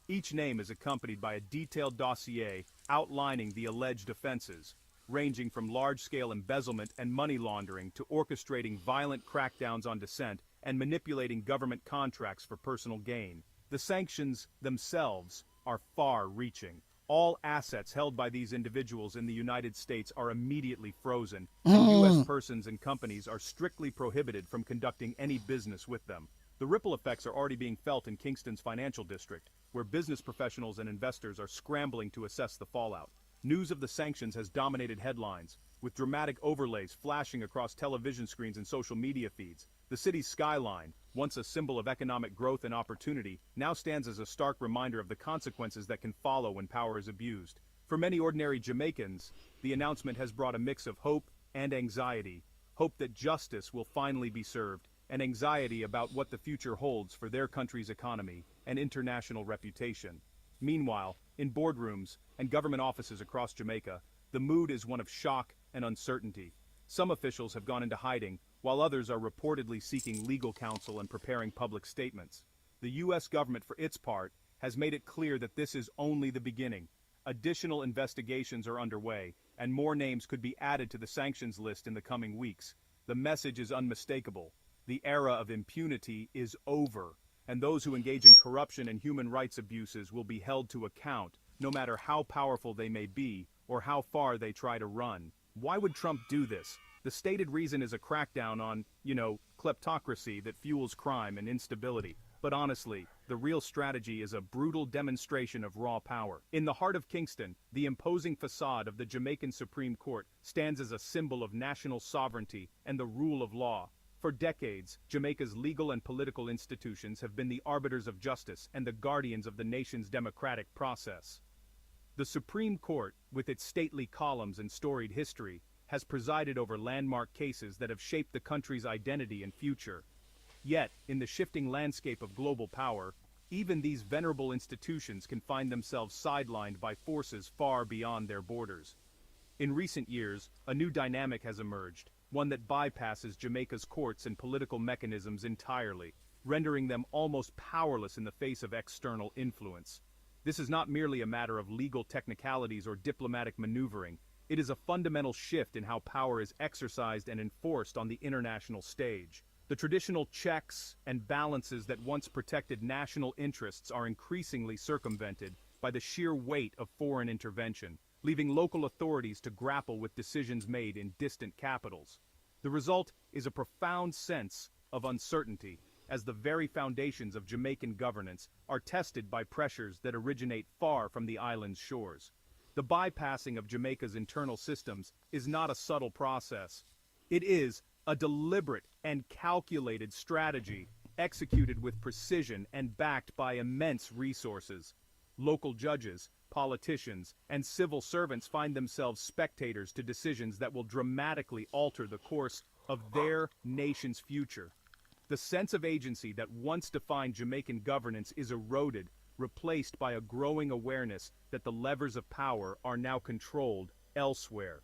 S8: Each name is accompanied by a detailed dossier outlining the alleged offenses, ranging from large-scale embezzlement and money laundering to orchestrating violent crackdowns on dissent and manipulating government contracts for personal gain. The sanctions themselves are far-reaching. All assets held by these individuals in the United States are immediately frozen, and U.S. persons and companies are strictly prohibited from conducting any business with them. The ripple effects are already being felt in Kingston's financial district, where business professionals and investors are scrambling to assess the fallout. News of the sanctions has dominated headlines, with dramatic overlays flashing across television screens and social media feeds. The city's skyline, once a symbol of economic growth and opportunity, now stands as a stark reminder of the consequences that can follow when power is abused. For many ordinary Jamaicans, the announcement has brought a mix of hope and anxiety. Hope that justice will finally be served, and anxiety about what the future holds for their country's economy and international reputation. Meanwhile, in boardrooms and government offices across Jamaica, the mood is one of shock and uncertainty. Some officials have gone into hiding, while others are reportedly seeking legal counsel and preparing public statements. The U.S. government, for its part, has made it clear that this is only the beginning. Additional investigations are underway, and more names could be added to the sanctions list in the coming weeks. The message is unmistakable. The era of impunity is over, and those who engage in corruption and human rights abuses will be held to account, no matter how powerful they may be or how far they try to run. Why would Trump do this? The stated reason is a crackdown on, kleptocracy that fuels crime and instability. But honestly, the real strategy is a brutal demonstration of raw power. In the heart of Kingston, the imposing facade of the Jamaican Supreme Court stands as a symbol of national sovereignty and the rule of law. For decades, Jamaica's legal and political institutions have been the arbiters of justice and the guardians of the nation's democratic process. The Supreme Court, with its stately columns and storied history, has presided over landmark cases that have shaped the country's identity and future. Yet, in the shifting landscape of global power, even these venerable institutions can find themselves sidelined by forces far beyond their borders. In recent years, a new dynamic has emerged, one that bypasses Jamaica's courts and political mechanisms entirely, rendering them almost powerless in the face of external influence. This is not merely a matter of legal technicalities or diplomatic maneuvering. It is a fundamental shift in how power is exercised and enforced on the international stage. The traditional checks and balances that once protected national interests are increasingly circumvented by the sheer weight of foreign intervention, leaving local authorities to grapple with decisions made in distant capitals. The result is a profound sense of uncertainty, as the very foundations of Jamaican governance are tested by pressures that originate far from the island's shores. The bypassing of Jamaica's internal systems is not a subtle process. It is a deliberate and calculated strategy, executed with precision and backed by immense resources. Local judges, politicians, and civil servants find themselves spectators to decisions that will dramatically alter the course of their nation's future. The sense of agency that once defined Jamaican governance is eroded, replaced by a growing awareness that the levers of power are now controlled elsewhere.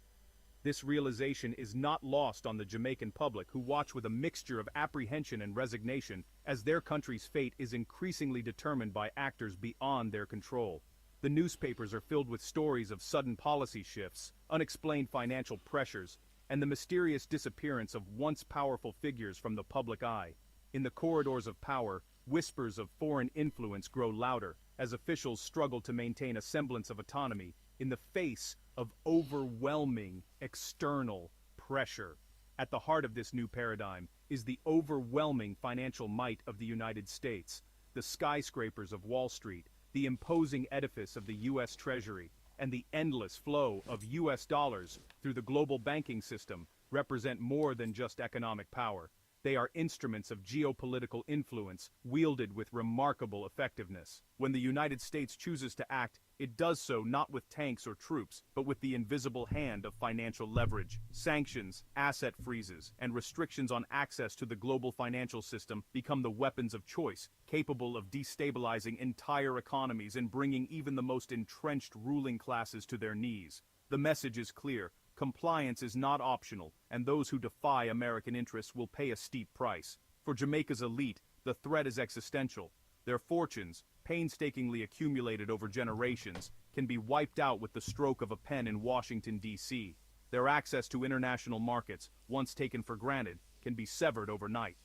S8: This realization is not lost on the Jamaican public, who watch with a mixture of apprehension and resignation as their country's fate is increasingly determined by actors beyond their control. The newspapers are filled with stories of sudden policy shifts, unexplained financial pressures, and the mysterious disappearance of once powerful figures from the public eye. In the corridors of power, whispers of foreign influence grow louder as officials struggle to maintain a semblance of autonomy in the face of overwhelming external pressure. At the heart of this new paradigm is the overwhelming financial might of the United States. The skyscrapers of Wall Street, the imposing edifice of the U.S. Treasury, and the endless flow of U.S. dollars through the global banking system represent more than just economic power. They are instruments of geopolitical influence wielded with remarkable effectiveness. When the United States chooses to act, it does so not with tanks or troops, but with the invisible hand of financial leverage. Sanctions, asset freezes, and restrictions on access to the global financial system become the weapons of choice, capable of destabilizing entire economies and bringing even the most entrenched ruling classes to their knees. The message is clear. Compliance is not optional, and those who defy American interests will pay a steep price. For Jamaica's elite, the threat is existential. Their fortunes, painstakingly accumulated over generations, can be wiped out with the stroke of a pen in Washington, D.C. Their access to international markets, once taken for granted, can be severed overnight.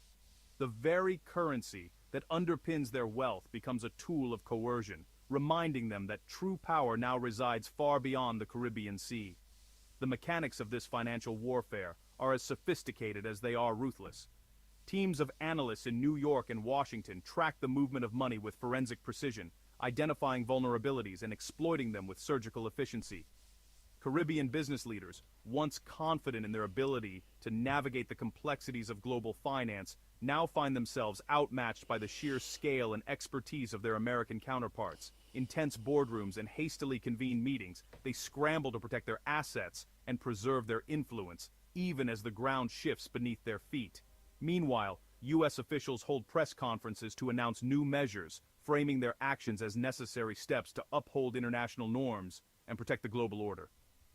S8: The very currency that underpins their wealth becomes a tool of coercion, reminding them that true power now resides far beyond the Caribbean Sea. The mechanics of this financial warfare are as sophisticated as they are ruthless. Teams of analysts in New York and Washington track the movement of money with forensic precision, identifying vulnerabilities and exploiting them with surgical efficiency. Caribbean business leaders, once confident in their ability to navigate the complexities of global finance, now find themselves outmatched by the sheer scale and expertise of their American counterparts. In tense boardrooms and hastily convened meetings, they scramble to protect their assets and preserve their influence, even as the ground shifts beneath their feet. Meanwhile, U.S. officials hold press conferences to announce new measures, framing their actions as necessary steps to uphold international norms and protect the global order.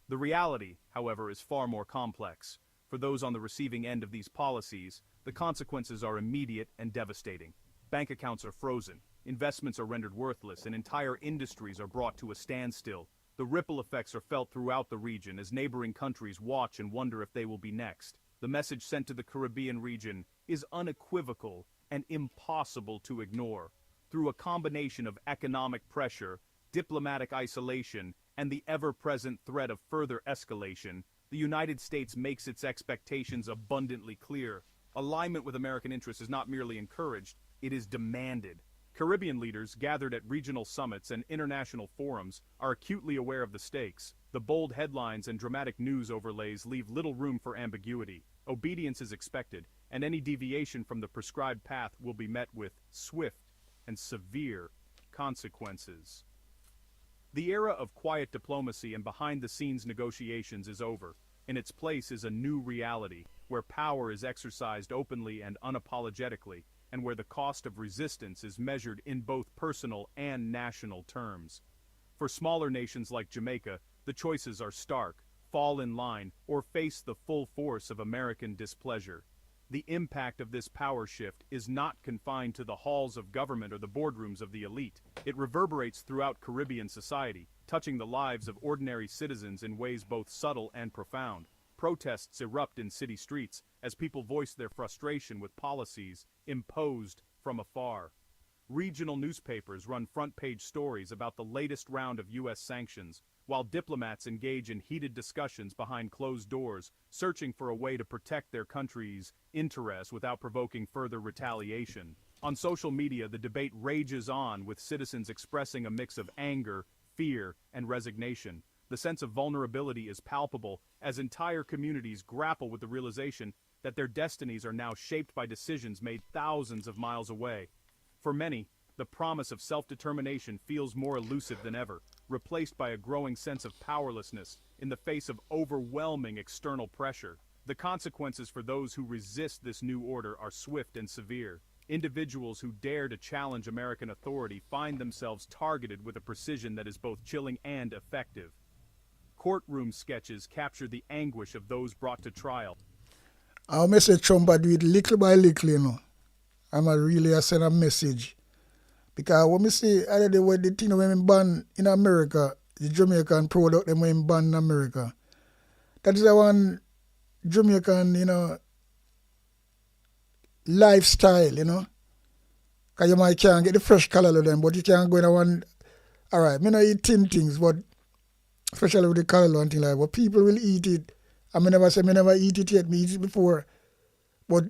S8: The reality, however, is far more complex. For those on the receiving end of these policies, the consequences are immediate and devastating. Bank accounts are frozen, investments are rendered worthless, and entire industries are brought to a standstill. The ripple effects are felt throughout the region as neighboring countries watch and wonder if they will be next. The message sent to the Caribbean region is unequivocal and impossible to ignore. Through a combination of economic pressure, diplomatic isolation, and the ever-present threat of further escalation, the United States makes its expectations abundantly clear. Alignment with American interests is not merely encouraged, it is demanded. Caribbean leaders gathered at regional summits and international forums are acutely aware of the stakes. The bold headlines and dramatic news overlays leave little room for ambiguity. Obedience is expected, and any deviation from the prescribed path will be met with swift and severe consequences. The era of quiet diplomacy and behind-the-scenes negotiations is over. In its place is a new reality, where power is exercised openly and unapologetically, and where the cost of resistance is measured in both personal and national terms. For smaller nations like Jamaica, the choices are stark: fall in line or face the full force of American displeasure. The impact of this power shift is not confined to the halls of government or the boardrooms of the elite. It reverberates throughout Caribbean society, touching the lives of ordinary citizens in ways both subtle and profound. Protests erupt in city streets as people voice their frustration with policies imposed from afar. Regional newspapers run front-page stories about the latest round of U.S. sanctions, while diplomats engage in heated discussions behind closed doors, searching for a way to protect their country's interests without provoking further retaliation. On social media, the debate rages on, with citizens expressing a mix of anger, fear, and resignation. The sense of vulnerability is palpable as entire communities grapple with the realization that their destinies are now shaped by decisions made thousands of miles away. For many, the promise of self-determination feels more elusive than ever, replaced by a growing sense of powerlessness in the face of overwhelming external pressure. The consequences for those who resist this new order are swift and severe. Individuals who dare to challenge American authority find themselves targeted with a precision that is both chilling and effective. Courtroom sketches capture the anguish of those brought to trial.
S7: I'll message Trump, I do it little by little, you know. I'm a really send a message. Because when we see other day when the thing when ban in America, the Jamaican product them when ban in America. That is the one Jamaican, you know, lifestyle, you know. Because you might can't get the fresh color of them, but you can't go in a one. Alright, me not eat thin things, but especially with the color and things like that. But people will eat it. I never say me never eat it yet, me eat it before. But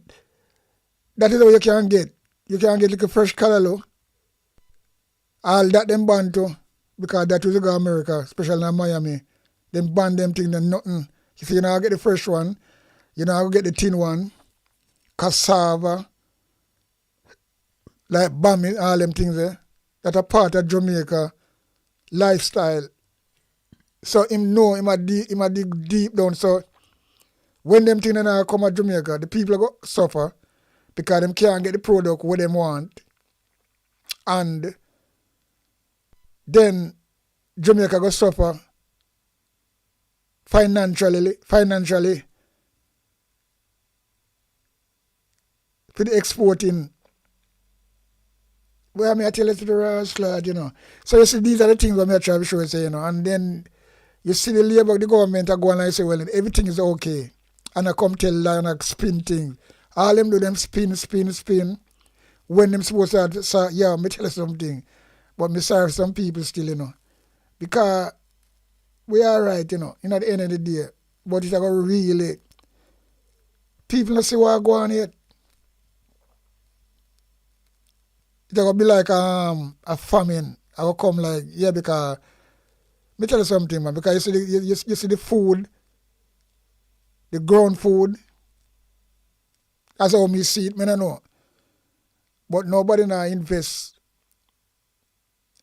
S7: that is how you can get. You can get like a fresh color. All that them ban too, because that was go America, especially in Miami. Them ban them things and nothing. You see, you know, I get the fresh one, you know, I get the thin one, cassava, like bami, all them things there. That are part of Jamaica lifestyle. So him know, him a dig deep down. So when them things now come to Jamaica, the people go suffer because them can't get the product what they want. And then Jamaica go suffer financially for the exporting. Well, I mean, I tell you to the Ross lad, you know. So you see, these are the things I'm trying to show you, say, you know. And then you see the labor, the government are going and say, well, everything is okay. And I come tell lie and I spin things. All them do them spin. When them supposed to say, yeah, me tell you something. But me sorry for some people still, you know. Because we are right, you know, at the end of the day. But it's going to really, people don't see what go on yet. It's going to be like a famine I will come like, yeah, because, me tell you something, man, because you see the food, the ground food, that's how me see it, me don't know. But nobody now invest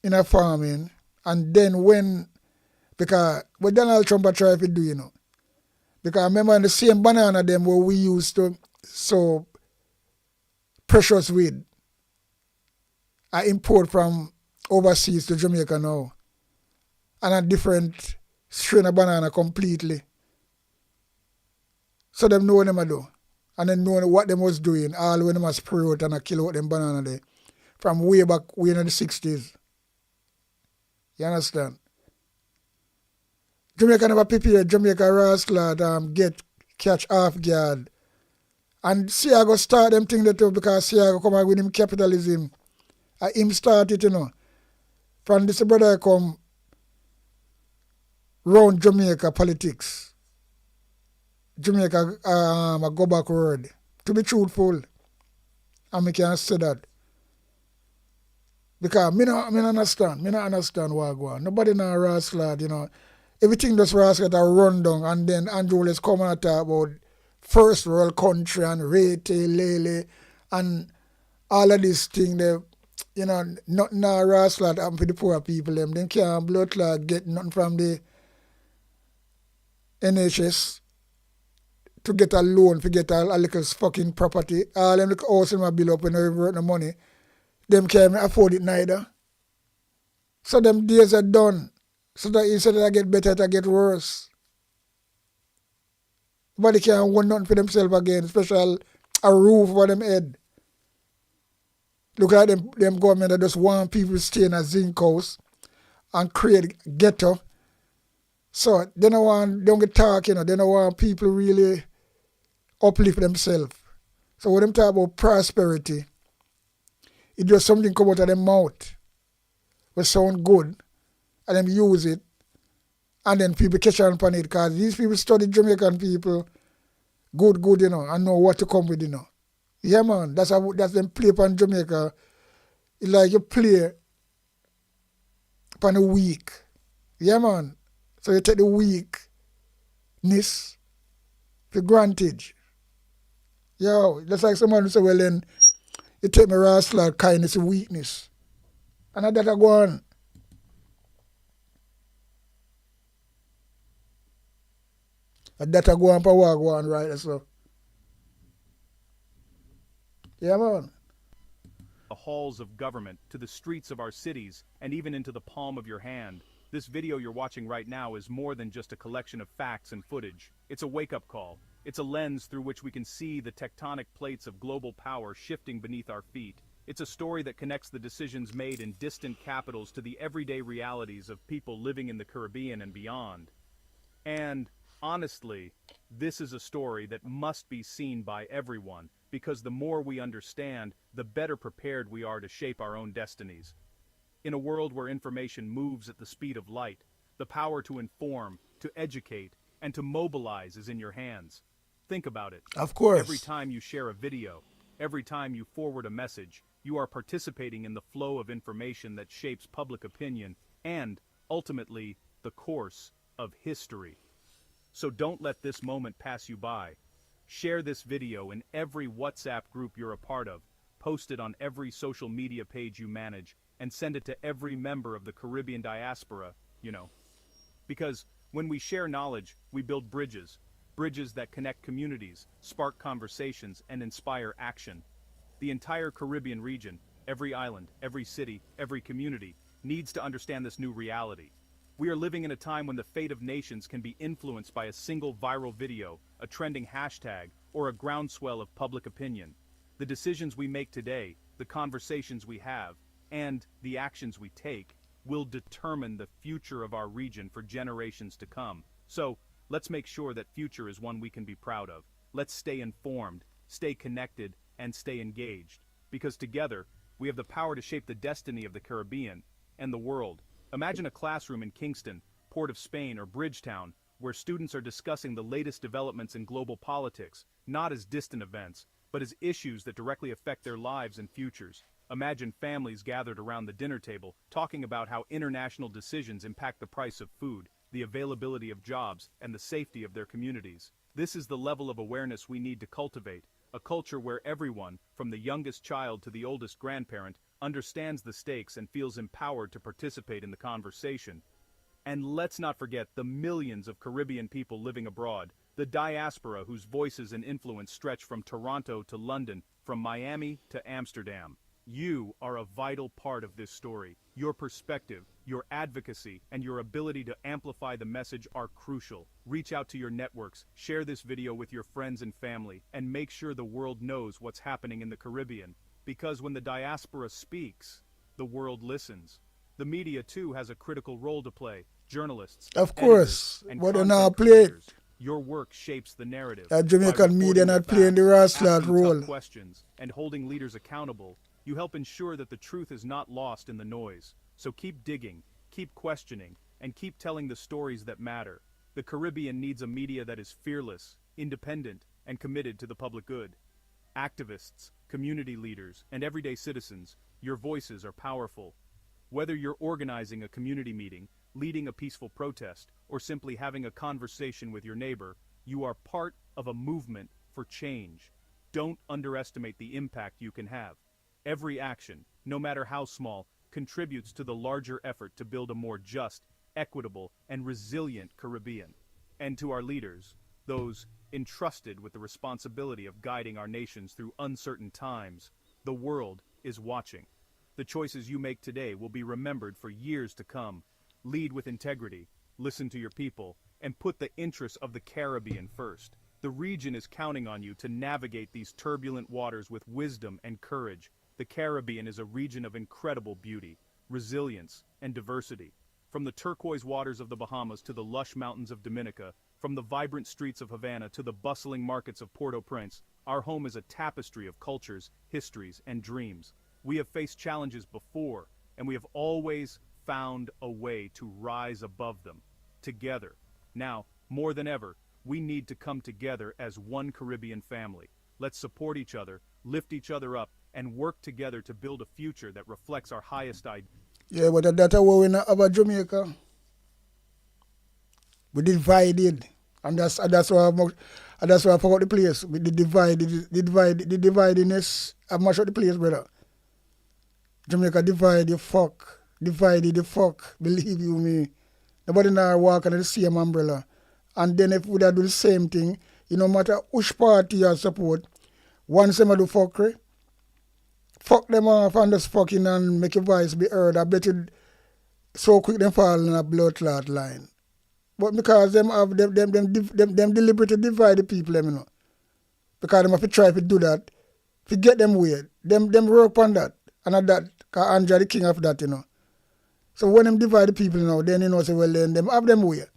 S7: in a farming, and then when, because what Donald Trump try to do, you know, because I remember the same banana them where we used to sow precious weed, I import from overseas to Jamaica now, and a different strain of banana completely. So them know what them a do, and then know what them was doing, all when them a spray out and a kill out them banana there, from way back way in the 60s. You understand? Jamaica never prepared. Jamaica rascal catch off guard. And see I go start them thing that too, because see I go come out with him capitalism. Him start it, you know. From this brother come round Jamaica politics. Jamaica a go backward. To be truthful. And me can say that. Because me not understand. Me not understand what go on. Nobody now rascal, you know. Everything just rascal a run down, and then Andrew is coming and talk about first world country and rate, lele, and all of these things, they, you know, nothing now rascal that happen for the poor people. Them can't blood clot get nothing from the NHS to get a loan, to get a little fucking property. All them little house in my bill up when they work no money. Them can't afford it neither. So them days are done. So that instead of get better, it get worse. Nobody can't want nothing for themselves again, especially a roof over them head. Look at them government that just want people to stay in a zinc house and create ghetto. So they don't get talk, you know, they don't want people really uplift themselves. So when them talk about prosperity, it just something come out of their mouth which sound good, and them use it, and then people catch on upon it, because these people study Jamaican people good, you know, and know what to come with, you know. Yeah, man, that's them play upon Jamaica. It's like you play upon the weak. Yeah, man. So you take the weakness for granted. Yo, that's like someone who say, well, then you take my rascal kindness and weakness. And that go on. And that go on for what go on, right? So. Yeah, man.
S8: The halls of government, to the streets of our cities, and even into the palm of your hand. This video you're watching right now is more than just a collection of facts and footage. It's a wake-up call. It's a lens through which we can see the tectonic plates of global power shifting beneath our feet. It's a story that connects the decisions made in distant capitals to the everyday realities of people living in the Caribbean and beyond. And, honestly, this is a story that must be seen by everyone, because the more we understand, the better prepared we are to shape our own destinies. In a world where information moves at the speed of light, the power to inform, to educate, and to mobilize is in your hands. Think about it.
S7: Of course.
S8: Every time you share a video, every time you forward a message, you are participating in the flow of information that shapes public opinion and, ultimately, the course of history. So don't let this moment pass you by. Share this video in every WhatsApp group you're a part of, post it on every social media page you manage, and send it to every member of the Caribbean diaspora, you know. Because when we share knowledge, we build bridges that connect communities, spark conversations, and inspire action. The entire Caribbean region, every island, every city, every community, needs to understand this new reality. We are living in a time when the fate of nations can be influenced by a single viral video, a trending hashtag, or a groundswell of public opinion. The decisions we make today, the conversations we have, and the actions we take will determine the future of our region for generations to come. So, let's make sure that future is one we can be proud of. Let's stay informed, stay connected, and stay engaged. Because together, we have the power to shape the destiny of the Caribbean and the world. Imagine a classroom in Kingston, Port of Spain, or Bridgetown, where students are discussing the latest developments in global politics, not as distant events, but as issues that directly affect their lives and futures. Imagine families gathered around the dinner table, talking about how international decisions impact the price of food, the availability of jobs, and the safety of their communities. This is the level of awareness we need to cultivate, a culture where everyone, from the youngest child to the oldest grandparent, understands the stakes and feels empowered to participate in the conversation. And let's not forget the millions of Caribbean people living abroad, the diaspora whose voices and influence stretch from Toronto to London, from Miami to Amsterdam. You are a vital part of this story. Your perspective, your advocacy, and your ability to amplify the message are crucial. Reach out to your networks, share this video with your friends and family, and make sure the world knows what's happening in the Caribbean. Because when the diaspora speaks, the world listens. The media too has a critical role to play. Journalists,
S7: of course,
S8: and
S7: but they
S8: content
S7: not play it.
S8: creators. Your work shapes the narrative.
S7: Jamaican media
S8: By
S7: not playing the
S8: facts,
S7: rascal
S8: asking
S7: role.
S8: tough questions, and holding leaders accountable. You help ensure that the truth is not lost in the noise. So keep digging, keep questioning, and keep telling the stories that matter. The Caribbean needs a media that is fearless, independent, and committed to the public good. Activists, community leaders, and everyday citizens, your voices are powerful. Whether you're organizing a community meeting, leading a peaceful protest, or simply having a conversation with your neighbor, you are part of a movement for change. Don't underestimate the impact you can have. Every action, no matter how small, contributes to the larger effort to build a more just, equitable, and resilient Caribbean. And to our leaders, those entrusted with the responsibility of guiding our nations through uncertain times, the world is watching. The choices you make today will be remembered for years to come. Lead with integrity, listen to your people, and put the interests of the Caribbean first. The region is counting on you to navigate these turbulent waters with wisdom and courage. The Caribbean is a region of incredible beauty, resilience, and diversity. From the turquoise waters of the Bahamas to the lush mountains of Dominica, from the vibrant streets of Havana to the bustling markets of Port-au-Prince, our home is a tapestry of cultures, histories, and dreams. We have faced challenges before, and we have always found a way to rise above them, together. Now, more than ever, we need to come together as one Caribbean family. Let's support each other, lift each other up, and work together to build a future that reflects our highest ideals.
S7: Yeah, but that's what we not about Jamaica. We divided, and that's why I forgot the place. We the dividedness. I mash up the place, brother. Jamaica divided the fuck. Believe you me. Nobody now walk under the same umbrella. And then if we do the same thing, no matter which party you support, once them do fuckery, fuck them off and just fucking and make your voice be heard. I bet you so quick them fall in a blood clot line. But because them have them deliberately divide the people, because them have to try to do that, to get them weird. Them work on that. And at that, because Andrea the king of that, So when them divide the people then say, well, then them have them weird.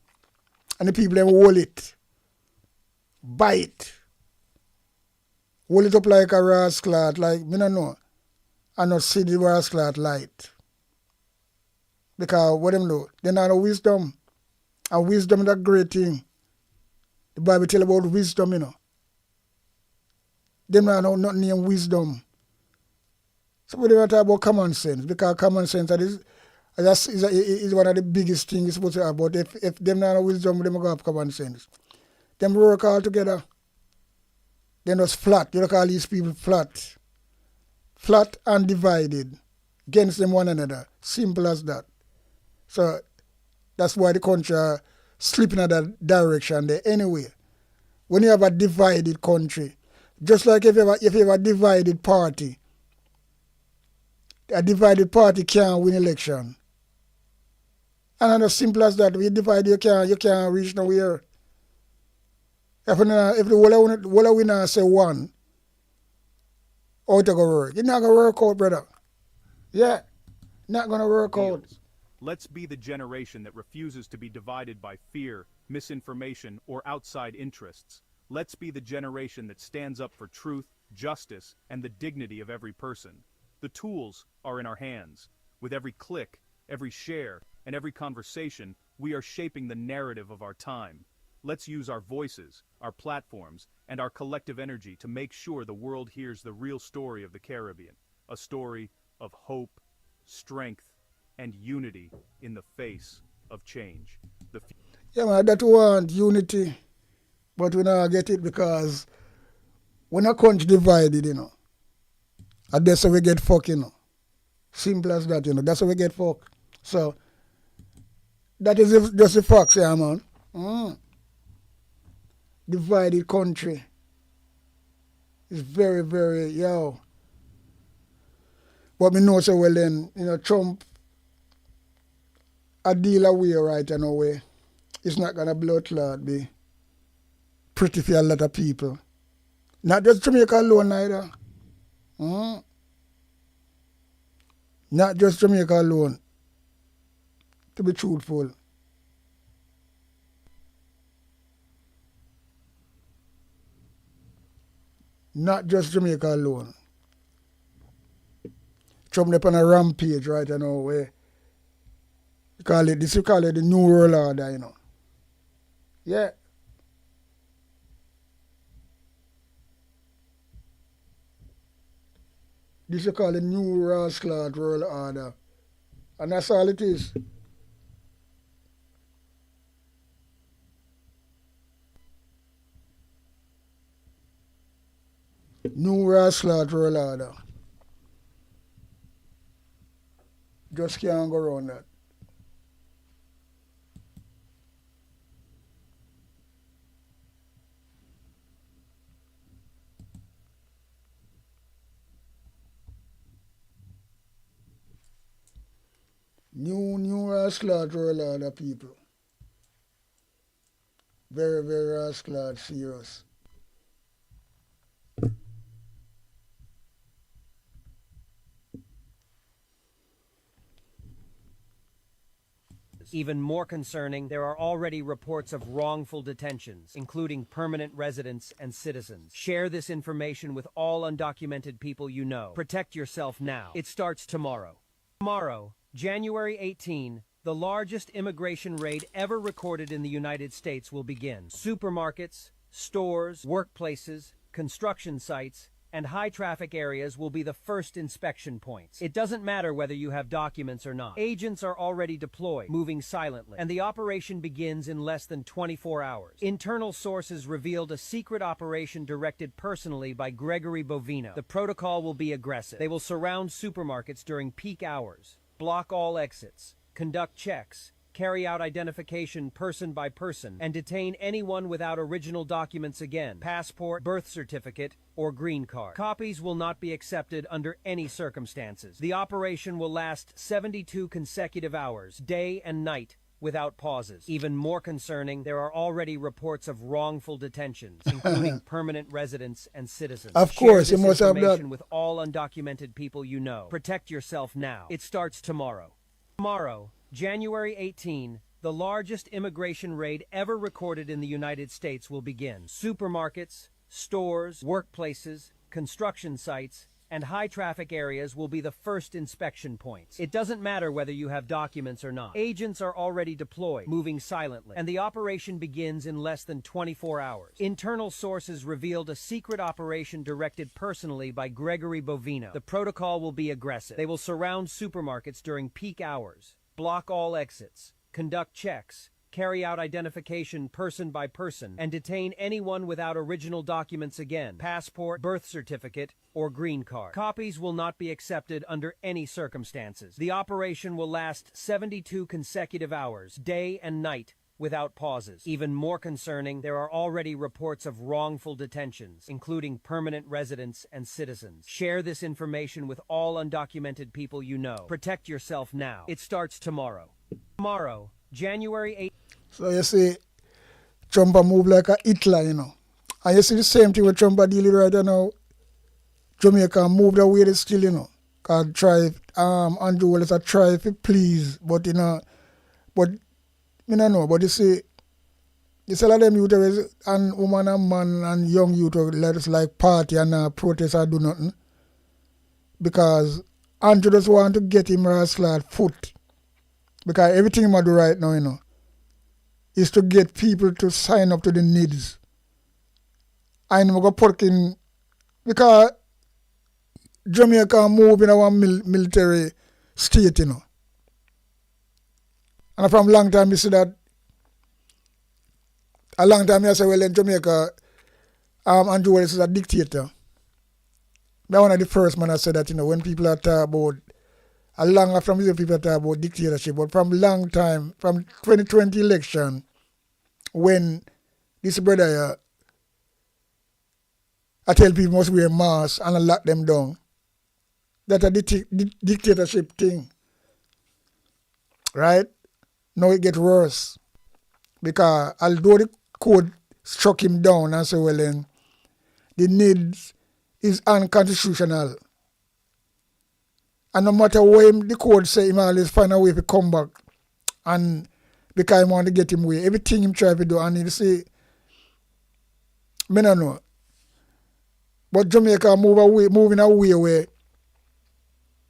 S7: And the people them hold it. Bite. Hold it up like a rascal, like, me don't know. And not see the rascal light. Because what them know? They don't know wisdom. And wisdom is a great thing. The Bible tell about wisdom, They don't know nothing in wisdom. So we don't talk about common sense, because common sense is one of the biggest things you're supposed to have. But if them don't have wisdom, them go have common sense. Them work all together. They're just flat. You don't call these people flat. Flat and divided against them one another. Simple as that. So that's why the country are slipping in that direction there anyway. When you have a divided country, just like if you have a divided party, a divided party can't win election. And as simple as that, when you divide, you can't reach nowhere. If the whole winner say one, how it go work? It's not going to work out, brother. Yeah, not going to work out.
S8: Let's be the generation that refuses to be divided by fear, misinformation, or outside interests. Let's be the generation that stands up for truth, justice, and the dignity of every person. The tools are in our hands. With every click, every share, and every conversation, we are shaping the narrative of our time. Let's use our voices, our platforms, and our collective energy to make sure the world hears the real story of the Caribbean. a story of hope, strength, and unity in the face of change.
S7: Yeah, man, that want unity, but we not get it because when a country divided, and that's how we get fucked, Simple as that, That's how we get fucked. So, that is just the facts, yeah, man. Divided country is very, very, But me know so well then, Trump a deal away right in a way. It's not gonna blood clot be pretty for a lot of people. Not just Jamaica alone either. Not just Jamaica alone. To be truthful. Not just Jamaica alone. Trump up on a rampage right now where you call it the New World Order, Yeah. This you call the New Rascal World Order. And that's all it is. New Rascal World Order. Just can't go around that. New Rascal World Order, people. Very, very Rascal serious.
S9: Even more concerning, there are already reports of wrongful detentions, including permanent residents and citizens. Share this information with all undocumented people you know. Protect yourself now. It starts tomorrow. Tomorrow, January 18, the largest immigration raid ever recorded in the United States will begin. Supermarkets, stores, workplaces, construction sites, and high-traffic areas will be the first inspection points. It doesn't matter whether you have documents or not. Agents are already deployed, moving silently, and the operation begins in less than 24 hours. Internal sources revealed a secret operation directed personally by Gregory Bovino. The protocol will be aggressive. They will surround supermarkets during peak hours, block all exits, conduct checks, carry out identification person by person, and detain anyone without original documents again, passport, birth certificate, or green card. Copies will not be accepted under any circumstances. The operation will last 72 consecutive hours, day and night, without pauses. Even more concerning, there are already reports of wrongful detentions, including permanent residents and citizens.
S7: Of course,
S9: Share
S7: you
S9: this
S7: must have that.
S9: information with all undocumented people you know. Protect yourself now. It starts tomorrow. Tomorrow, January 18, the largest immigration raid ever recorded in the United States will begin. Supermarkets, stores, workplaces, construction sites, and high-traffic areas will be the first inspection points. It doesn't matter whether you have documents or not. Agents are already deployed, moving silently, and the operation begins in less than 24 hours. Internal sources revealed a secret operation directed personally by Gregory Bovino. The protocol will be aggressive. They will surround supermarkets during peak hours, block all exits, conduct checks, carry out identification person by person, and detain anyone without original documents again, passport, birth certificate, or green card. Copies will not be accepted under any circumstances. The operation will last 72 consecutive hours, day and night, without pauses. Even more concerning, there are already reports of wrongful detentions, including permanent residents and citizens. Share this information with all undocumented people you know. Protect yourself now. It starts tomorrow. Tomorrow, January 8th.
S7: So you see, Trump a move like a Hitler, And you see the same thing with Trump a deal right now. Jamaica move the way they still, Cause try, Andrew Wallace a try if it please, but but I don't know, but you see a lot of them youth and woman and man and young youth let us like party and protest or do nothing. Because Andrew just want to get him rascal foot. Because everything he do right now, is to get people to sign up to the needs. And I'm going to put in, because Jamaica move in our military state, you know. And from long time you see that. A long time you say, well, in Jamaica, Andrew Wallace is a dictator. That's one of the first man I said that, you know, when people are talking about, a long after people are talking about dictatorship, but from long time, from 2020 election, when this brother, I tell people must wear masks and I lock them down. That's a dictatorship thing. Right? Now it gets worse. Because although the code struck him down and said, well, then, the needs is unconstitutional. And no matter what the code say, he always find a way to come back. And because he want to get him away. Everything he try to do, and he say, I don't know. But Jamaica moving away where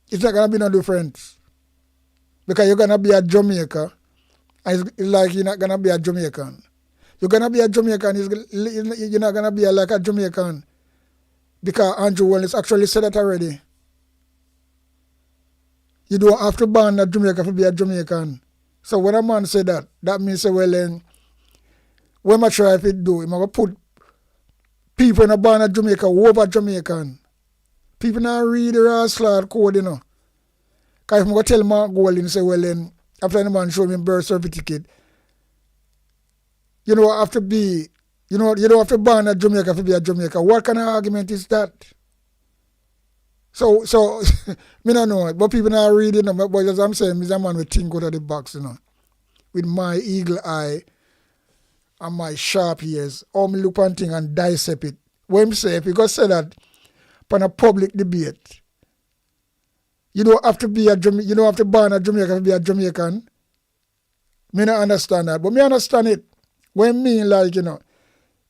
S7: it's not going to be no difference. Because you're going to be a Jamaica, and it's like you're not going to be a Jamaican. You're going to be a Jamaican, you're not going to be like a Jamaican. Because Andrew Wallace actually said that already. You don't have to ban a Jamaica to be a Jamaican. So when a man say that, that means, well, then, when I try to do, I'm going to put people in a ban of Jamaica over Jamaican. People now read the Rascal code, you know. Because if I'm going to tell Mark Golding, say, well, then, after the man show me birth certificate, you know, have to be, you don't have to ban a Jamaica to be a Jamaica. What kind of argument is that? So, me don't know, but people now read, you know, but as I'm saying, I'm a man with think out of the box, you know, with my eagle eye and my sharp ears, all me look on thing and dissect it. When I say, if you go say that on a public debate, you don't have to be you don't have to ban a Jamaican to be a Jamaican. Me not understand that, but me understand it. When me like, you know,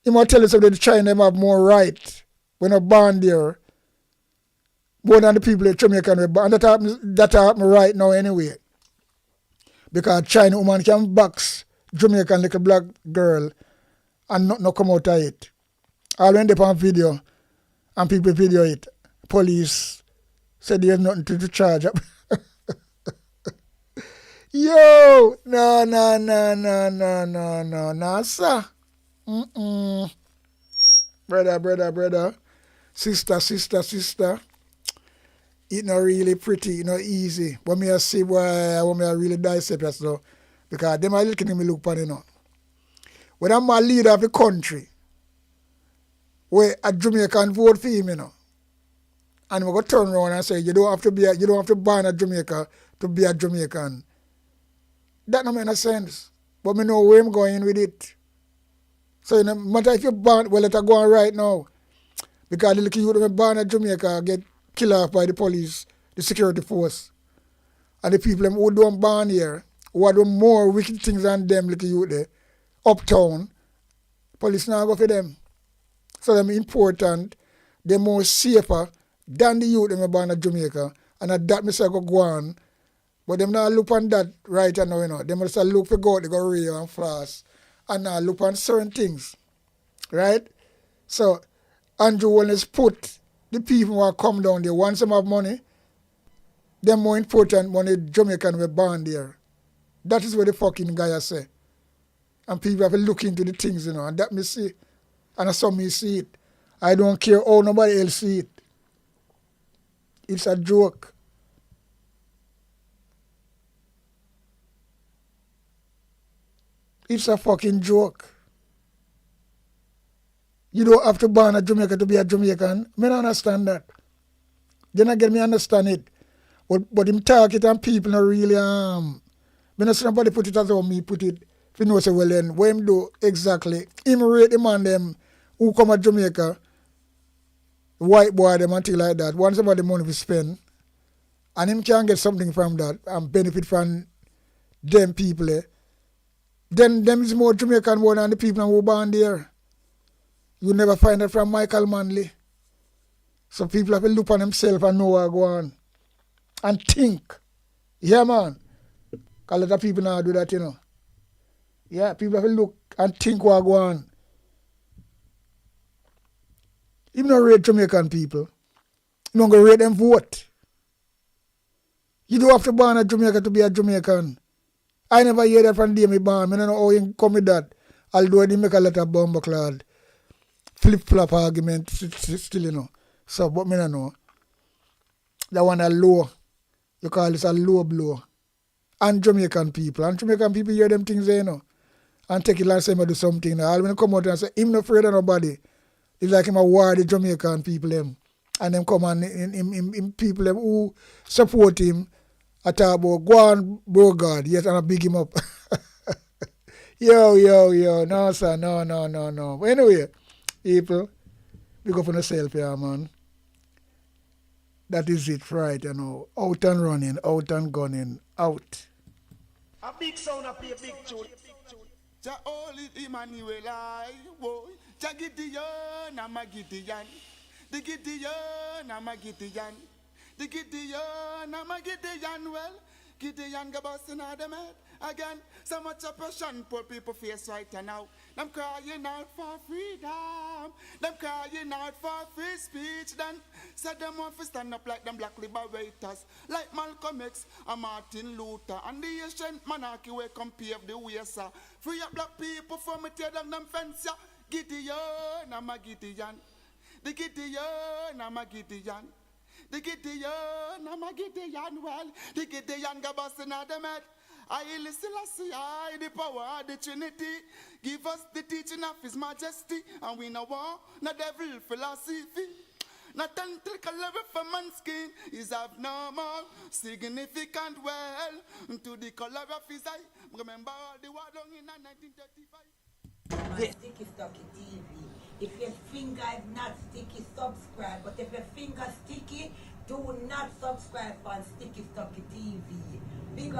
S7: he might tell us that China have more right when a ban there. More than the people in Jamaica, and that happen right now anyway. Because China woman can box Jamaican little black girl and not come out of it. I'll end up on video and people video it. Police said there's nothing to charge up. Yo! No, sir. Brother. Sister. It's not really pretty, it's not easy. But me I see why me I really dissect that stuff. Because them are looking at me look pan, you know. When I'm a leader of the country, where a Jamaican vote for him, you know, and we go turn around and say you don't have to ban a Jamaica to be a Jamaican. That don't make no sense. But me know where I'm going with it. So you know, matter if you ban, well, let it go on right now. Because the little youth ban a Jamaica get killed off by the police, the security force. And the people who don't ban here, who are doing more wicked things than them little youth there, uptown, police now go for them. So them important, they're more safer than the youth them born in Jamaica. And at that, I go on. But them now look on that right now, you know. They must look for God, they go real and flash. And now look on certain things. Right? So Andrew Wallace put the people who are come down there, once them have money, them more important money Jamaican were born there. That is what the fucking guy say. And people have to look into the things, you know, and that me see. And I saw me see it. I don't care how nobody else see it. It's a joke. It's a fucking joke. You don't have to born a Jamaican to be a Jamaican. I don't understand that. Then again, me understand it. But him talk it and people not really me not see nobody put it as how me put it. If you know say well then what him do exactly. Him rate the man them who come at Jamaica, white boy them and things like that. Once about the money we spend, and him can get something from that and benefit from them people. Then them is more Jamaican more than the people who born there. You never find it from Michael Manley. So people have to look on themselves and know what go on. And think. Yeah, man. A lot of people now do that, you know. Yeah, people have to look and think what go on. Even not rate Jamaican people. You don't go rate them vote. You don't have to born a Jamaica to be a Jamaican. I never hear that from Damie Barn. I don't know how you come with that. Although they make a lot of bumbleclad flip-flop argument still, you know. So, but me don't know. That one a low. You call this a low blow. And Jamaican people. And Jamaican people hear them things there, you know. And take it like say him do something. Now. All when they come out and say, him not afraid of nobody. It's like him a war the Jamaican people them. And them come and in people them who support him. I talk about go on, bro God. Yes, and I big him up. Yo. No, sir. No. But anyway, people, big up on yourself here, man. That is it, right, you know. Out and running, out and gunning, out.
S2: A big sound up here, big tune.
S3: Ja Holy Emmanuel, boy. Ja Gideon, I'm a Gideon. The Gideon, I'm a Gideon. The Gideon, I'm a Gideon. Well, Gideon go busting out them head again. So much oppression, poor people face right now. Them crying out for freedom. Them crying out for free speech. Then said them want to stand up like them black liberators, like Malcolm X and Martin Luther. And the ancient monarchy will come pave the way, sir. Free up black people from me tear down them fence, yeah. Gideon, I'm a Gideon. The Gideon, I'm a Gideon. The Gideon, I'm a Gideon. Well, the Gideon go busting out them head. I listen, I the power of the Trinity. Give us the teaching of His Majesty. And we know war, no devil philosophy. Not until level for man's skin is abnormal, significant well to the color of his eye. Remember all the war done in 1935.
S10: Sticky Stocky TV. If your finger is not sticky, subscribe. But if your finger sticky, do not subscribe on Sticky Stocky TV. Big up.